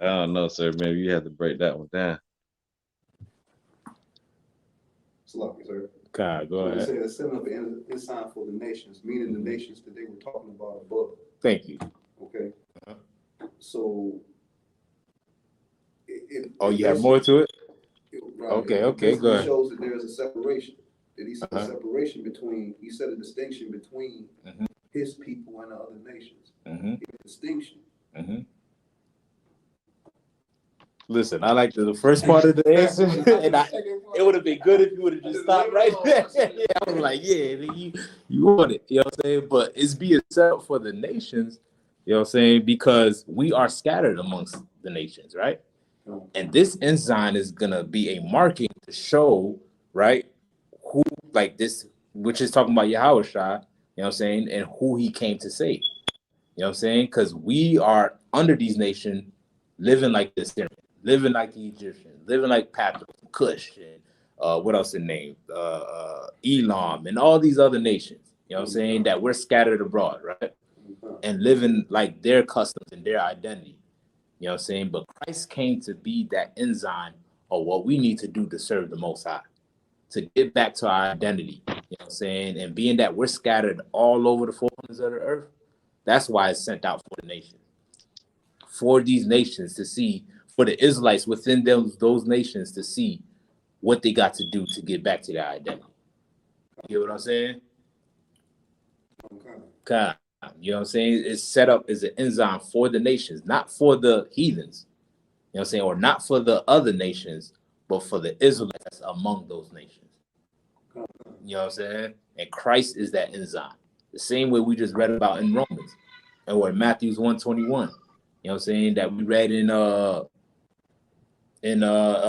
I don't know, sir. Maybe you have to break that one down. Sloppy, sir. God, go So it ahead. says setting up an ensign for the nations, meaning the nations that they were talking about above. Thank you. Okay. Uh-huh. So You have more to it? Right. Okay, It go ahead. shows that there is a separation. That he said a Uh-huh. separation between, he said a distinction between Mhm. his people and the other nations. Mhm. A distinction. Mhm. Listen, I like the first part of the answer, and it would have been good if you would have just stopped right there. Yeah, I was like, yeah, you want it, you know what I'm saying? But it's being set up for the nations, you know what I'm saying? Because we are scattered amongst the nations, right? And this ensign is gonna be a marking to show, right, who like this, which is talking about Yahweh Shai, you know what I'm saying, and who he came to save. You know what I'm saying? Because we are under these nations living like the Syrian, living like the Egyptian, living like Pathros, Cush, and what else in name? Elam, and all these other nations. You know what I'm saying? That we're scattered abroad, right? And living like their customs and their identity. You know what I'm saying? But Christ came to be that ensign of what we need to do to serve the Most High, to get back to our identity. You know what I'm saying? And being that we're scattered all over the four corners of the earth, that's why it's sent out for the nations, for these nations to see, for the Israelites within those nations to see what they got to do to get back to their identity. You know what I'm saying? God, you know what I'm saying? It's set up as an enzyme for the nations, not for the heathens. You know what I'm saying? Or not for the other nations, but for the Israelites among those nations. You know what I'm saying? And Christ is that enzyme. The same way we just read about in Romans or in Matthew's 121. You know what I'm saying? That we read in John 11:54.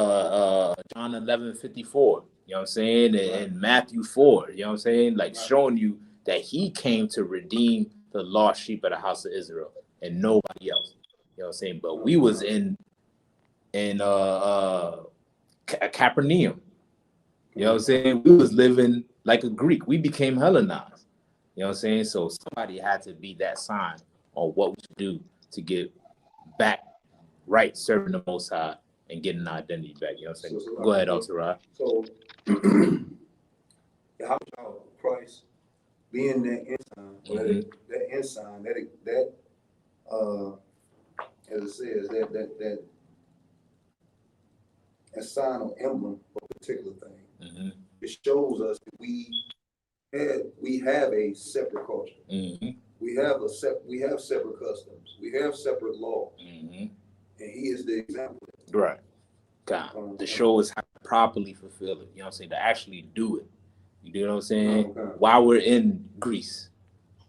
You know what I'm saying? And Matthew 4. You know what I'm saying? Like showing you that he came to redeem the lost sheep of the house of Israel and nobody else. You know what I'm saying? But we was in Capernaum. You know what I'm saying? We was living like a Greek. We became Hellenized. You know what I'm saying? So somebody had to be that sign on what we should do to get back right, serving the Most High and getting our identity back. You know what I'm saying? Go ahead, Altarah. So, how Christ being that ensign, that ensign, that as it says, that sign or emblem of a particular thing. It shows us that we have a separate culture. We have separate customs. We have separate law. And he is the example. Right. God. To show us how to properly fulfill it. You know what I'm saying? To actually do it. You know what I'm saying? While we're in Greece,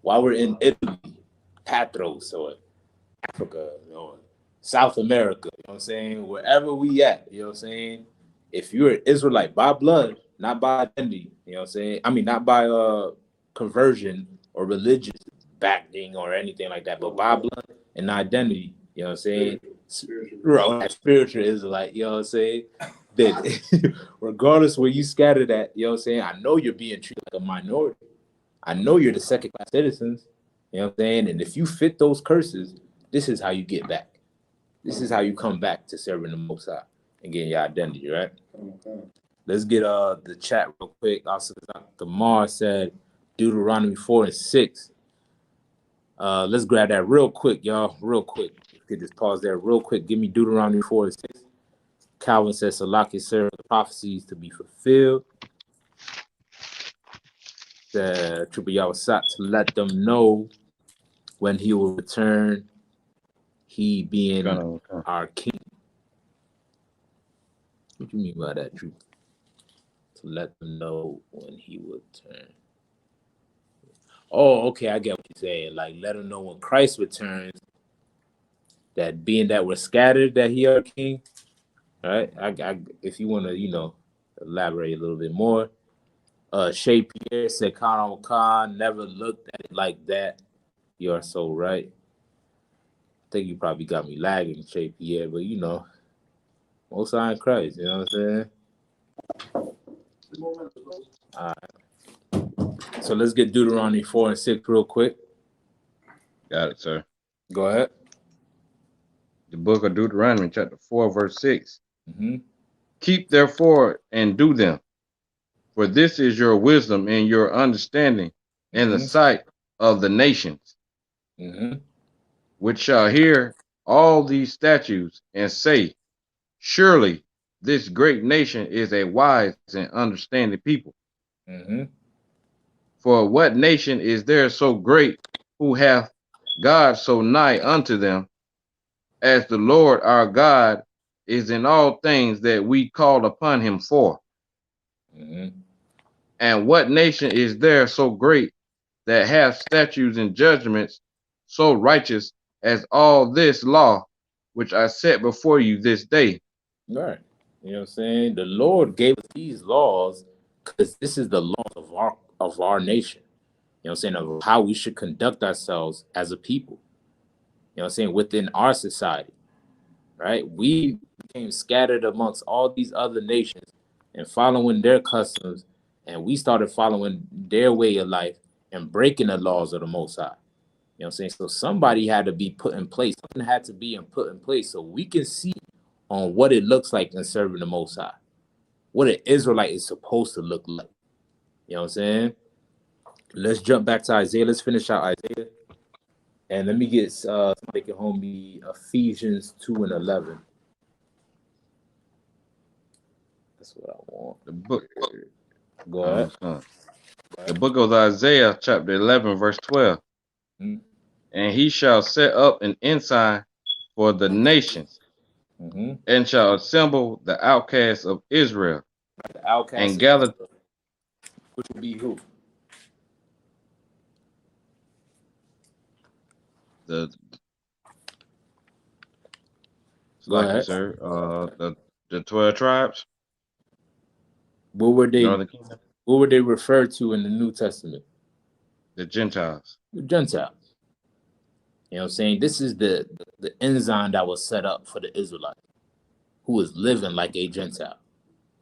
while we're in Italy, Patros, or Africa, or South America, you know what I'm saying? Wherever we at, you know what I'm saying? If you're an Israelite by blood, not by identity, you know what I'm saying? I mean, not by conversion or religious backing or anything like that, but by blood and identity, you know what I'm saying? Spiritual Israelite, you know what I'm saying? That regardless where you scattered at, you know what I'm saying? I know you're being treated like a minority. I know you're the second class citizens, you know what I'm saying? And if you fit those curses, this is how you get back. This is how you come back to serving the Most High and getting your identity, right? Let's get the chat real quick. Also, Dr. Mar said, Deuteronomy 4 and 6. Let's grab that real quick, y'all. Real quick. You could just pause there real quick. Give me Deuteronomy 4 and 6. Calvin says, Salaki served the prophecies to be fulfilled. The Triple Yawasat to let them know when he will return, he being our king. What do you mean by that, Truth? To let them know when he will return. Oh, okay, I get what you're saying. Like, let them know when Christ returns, that being that we're scattered, that he our king. All right, if you want to, elaborate a little bit more. Shay Pierre said, Khan never looked at it like that. You are so right. I think you probably got me lagging, Shay Pierre, but most high in Christ, you know what I'm saying? All right. So let's get Deuteronomy 4 and 6 real quick. Got it, sir. Go ahead. The book of Deuteronomy, chapter 4, verse 6. Mm-hmm. Keep therefore and do them, for this is your wisdom and your understanding in the sight of the nations, which shall hear all these statutes and say, surely this great nation is a wise and understanding people. For what nation is there so great who hath God so nigh unto them, as the Lord our God is in all things that we call upon him for? And what nation is there so great that hath statutes and judgments so righteous as all this law which I set before you this day? Right. You know what I'm saying? The Lord gave us these laws because this is the laws of our nation. You know what I'm saying? Of how we should conduct ourselves as a people. You know what I'm saying? Within our society. Right? We became scattered amongst all these other nations and following their customs, and we started following their way of life and breaking the laws of the Most High. You know what I'm saying? So somebody had to be put in place. Something had to be put in place so we can see on what it looks like in serving the Most High. What an Israelite is supposed to look like. You know what I'm saying? Let's jump back to Isaiah. Let's finish out Isaiah. And let me get somebody can hold me Ephesians 2 and 11. That's what I want. The book. Go ahead. The book of Isaiah, chapter 11, verse 12. And he shall set up an ensign for the nations, and shall assemble the outcasts of Israel, the outcasts and gather. Which will be who? Like you, sir. The 12 tribes. What were they referred to in the New Testament? The Gentiles. The Gentiles. You know what I'm saying? This is the ensign that was set up for the Israelites, who was living like a Gentile,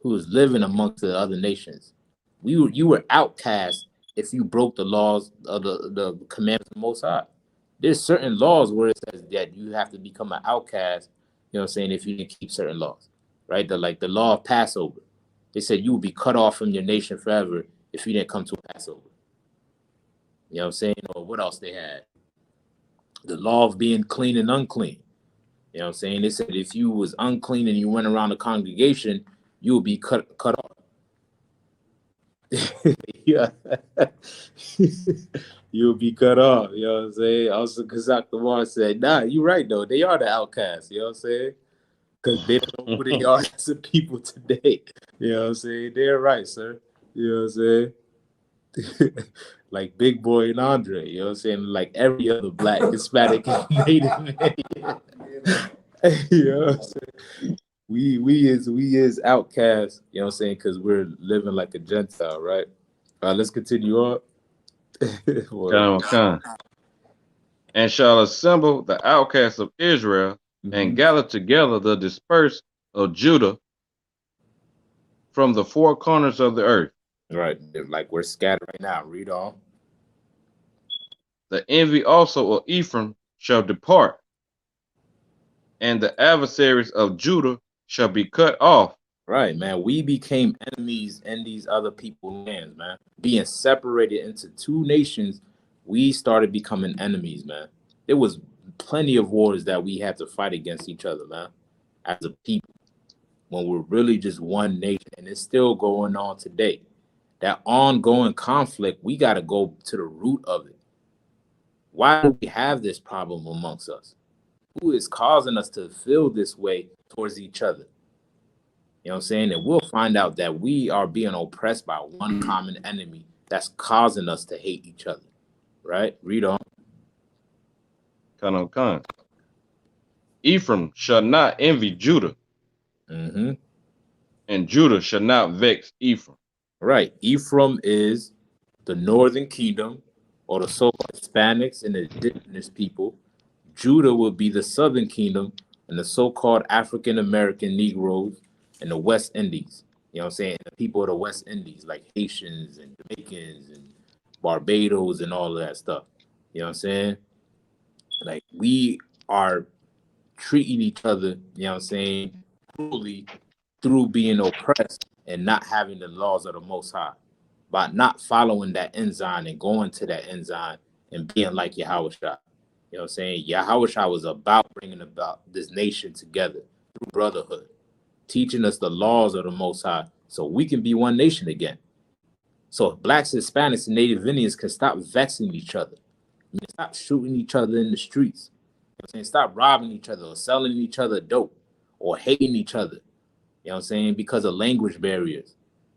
who was living amongst the other nations. You were outcast if you broke the laws of the commandments of the Most High. There's certain laws where it says that you have to become an outcast, you know what I'm saying, if you didn't keep certain laws, right? The law of Passover. They said you would be cut off from your nation forever if you didn't come to a Passover. You know what I'm saying? Or what else they had? The law of being clean and unclean. You know what I'm saying? They said if you was unclean and you went around the congregation, you would be cut off. Yeah. You'll be cut off. You know what I'm saying? Also, Kazak Lamar said, nah, you're right, though. They are the outcasts. You know what I'm saying? Because they don't know who they are as a people today. You know what I'm saying? They're right, sir. You know what I'm saying? Like Big Boy and Andre. You know what I'm saying? Like every other Black, Hispanic, Native man. You know what I'm saying? We is outcasts, you know what I'm saying, because we're living like a Gentile, right? Let's continue on. And shall assemble the outcasts of Israel, and gather together the dispersed of Judah from the four corners of the earth. Right, like we're scattered right now. Read on. The envy also of Ephraim shall depart, and the adversaries of Judah shall be cut off. Right, man. We became enemies in these other people's lands, man. Being separated into two nations, we started becoming enemies, man. There was plenty of wars that we had to fight against each other, man, as a people, when we're really just one nation. And it's still going on today. That ongoing conflict, we got to go to the root of it. Why do we have this problem amongst us? Who is causing us to feel this way towards each other? You know what I'm saying? And we'll find out that we are being oppressed by one common enemy that's causing us to hate each other. Right? Read on. Con. Ephraim shall not envy Judah, Mm-hmm. and Judah shall not vex Ephraim. Right. Ephraim is the northern kingdom, or the so-called Hispanics and the indigenous people. Judah will be the southern kingdom and the so-called African American Negroes and the West Indies. You know what I'm saying? The people of the West Indies, like Haitians and Jamaicans and Barbados and all of that stuff. You know what I'm saying? Like, we are treating each other, you know what I'm saying, cruelly through being oppressed and not having the laws of the Most High, by not following that ensign and going to that ensign and being like Yahweh Shah. You know what I'm saying? Yahweh Shah was about bringing about this nation together through brotherhood, teaching us the laws of the Most High so we can be one nation again. So blacks, Hispanics, and Native Indians can stop vexing each other. I mean, stop shooting each other in the streets. You know what I'm saying? Stop robbing each other or selling each other dope or hating each other. You know what I'm saying? Because of language barriers.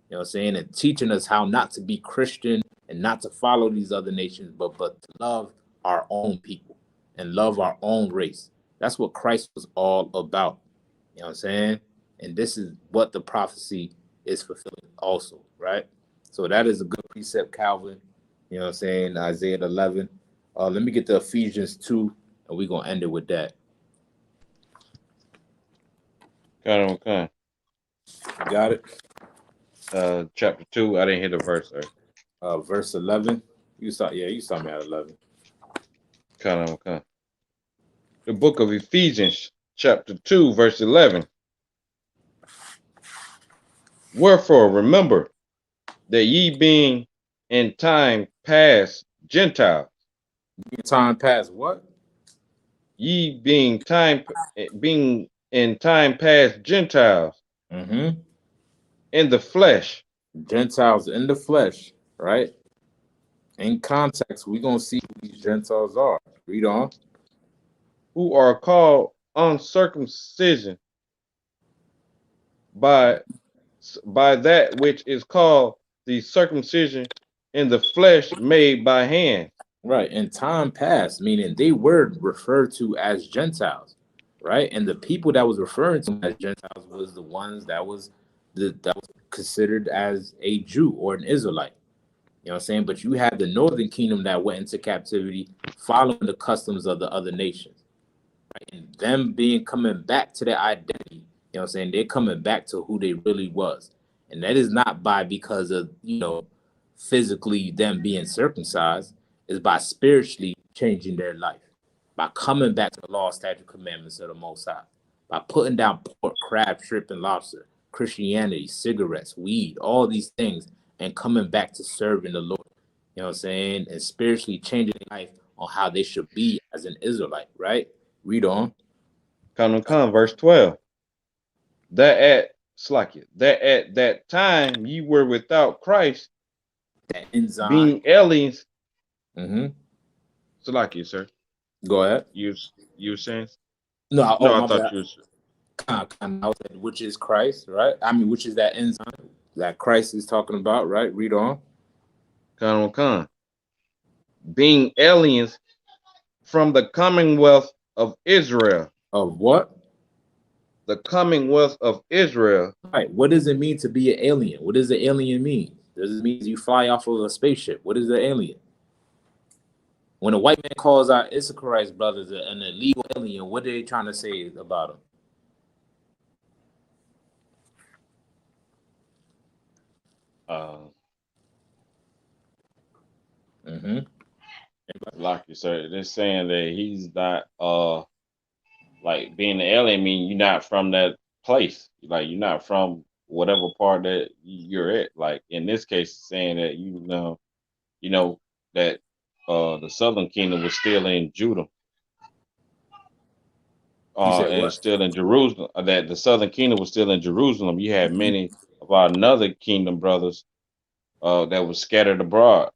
You know what I'm saying? And teaching us how not to be Christian and not to follow these other nations, but to love our own people and love our own race. That's what Christ was all about. You know what I'm saying? And this is what the prophecy is fulfilling also, right? So that is a good precept, Calvin. You know what I'm saying? Isaiah 11. Let me get the Ephesians 2, and we're going to end it with that. Con. You got it? Chapter 2. I didn't hear the verse, sir. Verse 11. You saw me at 11. Con. The book of Ephesians, chapter 2, verse 11. Wherefore, remember that ye being in time past Gentiles, Time past what? ye being in time past Gentiles Mm-hmm. in the flesh, Gentiles in the flesh, right? In context, we're going to see who these Gentiles are. Read on. who are called uncircumcision by that which is called the circumcision in the flesh made by hand. Right. In time past, meaning they were referred to as Gentiles, right? And the people that was referring to them as Gentiles was the ones that was considered as a Jew or an Israelite. You know what I'm saying? But you had the northern kingdom that went into captivity following the customs of the other nations. Right? And them coming back to their identity, you know what I'm saying? They're coming back to who they really was. And that is not because of, physically them being circumcised, is by spiritually changing their life, by coming back to the law, statute, commandments of the Most High, by putting down pork, crab, shrimp, and lobster, Christianity, cigarettes, weed, all these things, and coming back to serving the Lord. You know what I'm saying? And spiritually changing their life on how they should be as an Israelite, right? Read on. Verse 12. That at that time ye were without Christ, That enzyme. being aliens. Mm-hmm. Salakia, sir. Go ahead. You were saying? No, I thought bad. You was. Which is Christ, right? I mean, which is that enzyme that Christ is talking about, right? Read on. Being aliens from the commonwealth of Israel. Of what? The commonwealth of Israel. Right. What does it mean to be an alien? What does the alien mean? Does it mean you fly off of a spaceship? What is the alien? When a white man calls our Isupk brothers an illegal alien, what are they trying to say about them? Mm-hmm. Like you said, they're saying that he's not like being an alien mean you're not from that place. Like you're not from whatever part that you're at. Like in this case, saying that you know that the southern kingdom was still in Judah, You said and what? still in Jerusalem. That the southern kingdom was still in Jerusalem. You had many of our northern kingdom brothers that was scattered abroad.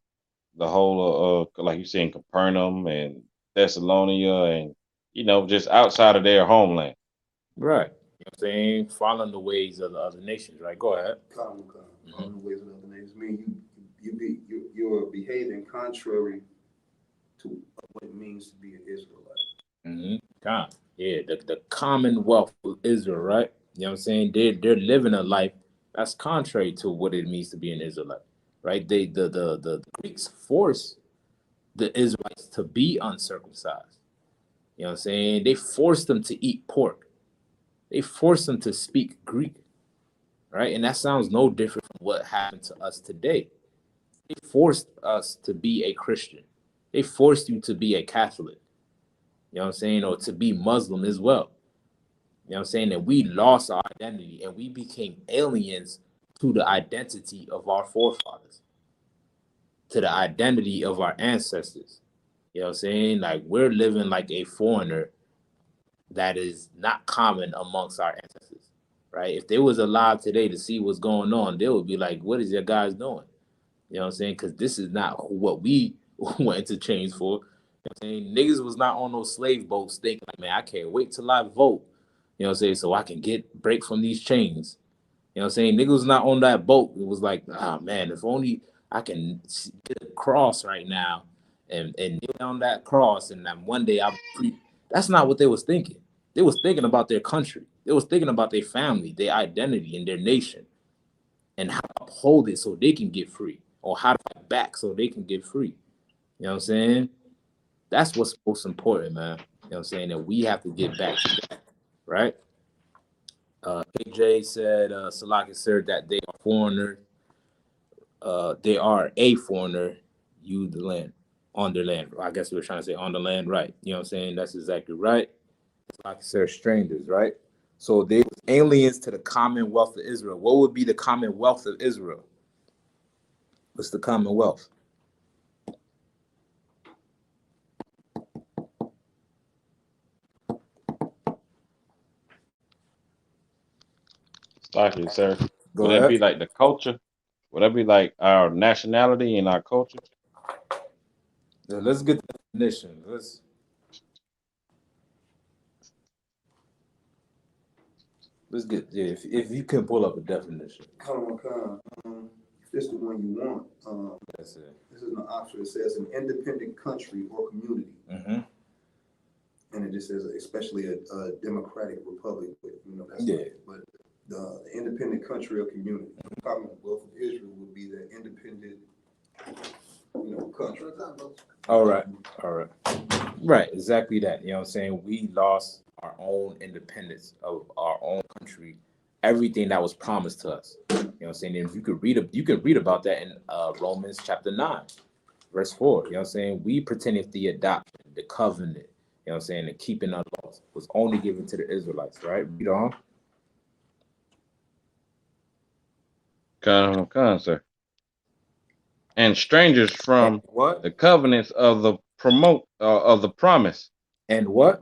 The whole like you say in Capernaum and Thessalonica, and just outside of their homeland. Right. You know what I'm saying? Following the ways of the other nations, right? Go ahead. Following the ways of other nations mean you're behaving contrary to what it means to be an Israelite. Yeah, the commonwealth of Israel, right? You know what I'm saying? They're living a life that's contrary to what it means to be an Israelite, right? The Greeks forced the Israelites to be uncircumcised. You know what I'm saying? They forced them to eat pork. They forced them to speak Greek, right? And that sounds no different from what happened to us today. They forced us to be a Christian. They forced you to be a Catholic. You know what I'm saying? Or to be Muslim as well. You know what I'm saying? That we lost our identity and we became aliens to the identity of our forefathers, to the identity of our ancestors. You know what I'm saying? Like we're living like a foreigner that is not common amongst our ancestors, right? If they was alive today to see what's going on, they would be like, what is your guys doing? You know what I'm saying? Because this is not what we went to change for. You know what I'm saying? Niggas was not on those slave boats thinking like, man, I can't wait till I vote. You know what I'm saying? So I can break from these chains. You know what I'm saying? Niggas was not on that boat. It was like, ah, man, if only I can get a cross right now and kneel down that cross and then one day I'll free. That's not what they was thinking. They was thinking about their country. They was thinking about their family, their identity, and their nation, and how to uphold it so they can get free, or how to fight back so they can get free. You know what I'm saying? That's what's most important, man. You know what I'm saying? That we have to get back to that, right? KJ said, Salaki said that they are foreigners. They are a foreigner, you the land, on their land. I guess we were trying to say on the land, right? You know what I'm saying? That's exactly right. Salaki said strangers, right? So they were aliens to the commonwealth of Israel. What would be the commonwealth of Israel? What's the commonwealth? Exactly, sir. Go Would that be ahead. like the culture? Would that be like our nationality and our culture? Yeah, let's get the definition. Let's get if you can pull up a definition. If this is the one you want, That's it. this is an option. It says an independent country or community. Mm-hmm. And it just says especially a democratic republic, but that's but the independent country or community. The Commonwealth of Israel would be the independent, country. All right. Right, exactly that. You know what I'm saying? We lost our own independence of our own country, everything that was promised to us. You know what I'm saying? And you could read about that in Romans chapter 9, verse 4. You know what I'm saying? We pretended the adoption, the covenant, you know what I'm saying, the keeping of laws was only given to the Israelites, right? Read on. Come, sir. And strangers And from what? the covenants of the promise. And what?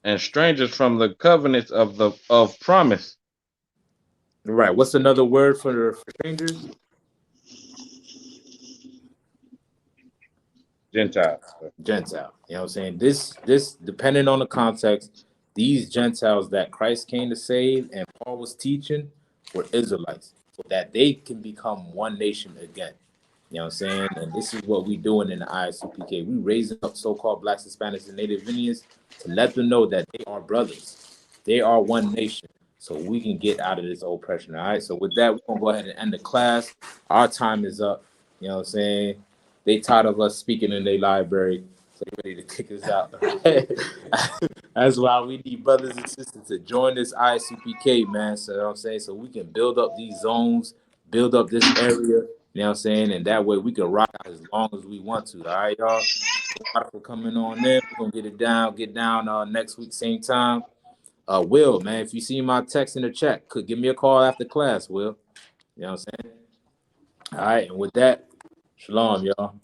And strangers from the covenants of promise. Right. What's another word for strangers? Gentile. Gentile. You know what I'm saying? This depending on the context, these Gentiles that Christ came to save and Paul was teaching were Israelites, so that they can become one nation again. You know what I'm saying? And this is what we doing in the Isupk. We raising up so-called Blacks, Hispanics, and Native Indians to let them know that they are brothers. They are one nation. So we can get out of this oppression. All right. So with that, we're gonna go ahead and end the class. Our time is up. You know what I'm saying? They tired of us speaking in their library, so they ready to kick us out. That's why we need brothers and sisters to join this ISUPK, man. So you know what I'm saying? So we can build up these zones, build up this area. You know what I'm saying? And that way we can rock out as long as we want to. All right, y'all. Thank you for coming on in. We're gonna get down next week, same time. Will, man, if you see my text in the chat, could give me a call after class, Will. You know what I'm saying? All right, and with that, shalom, y'all.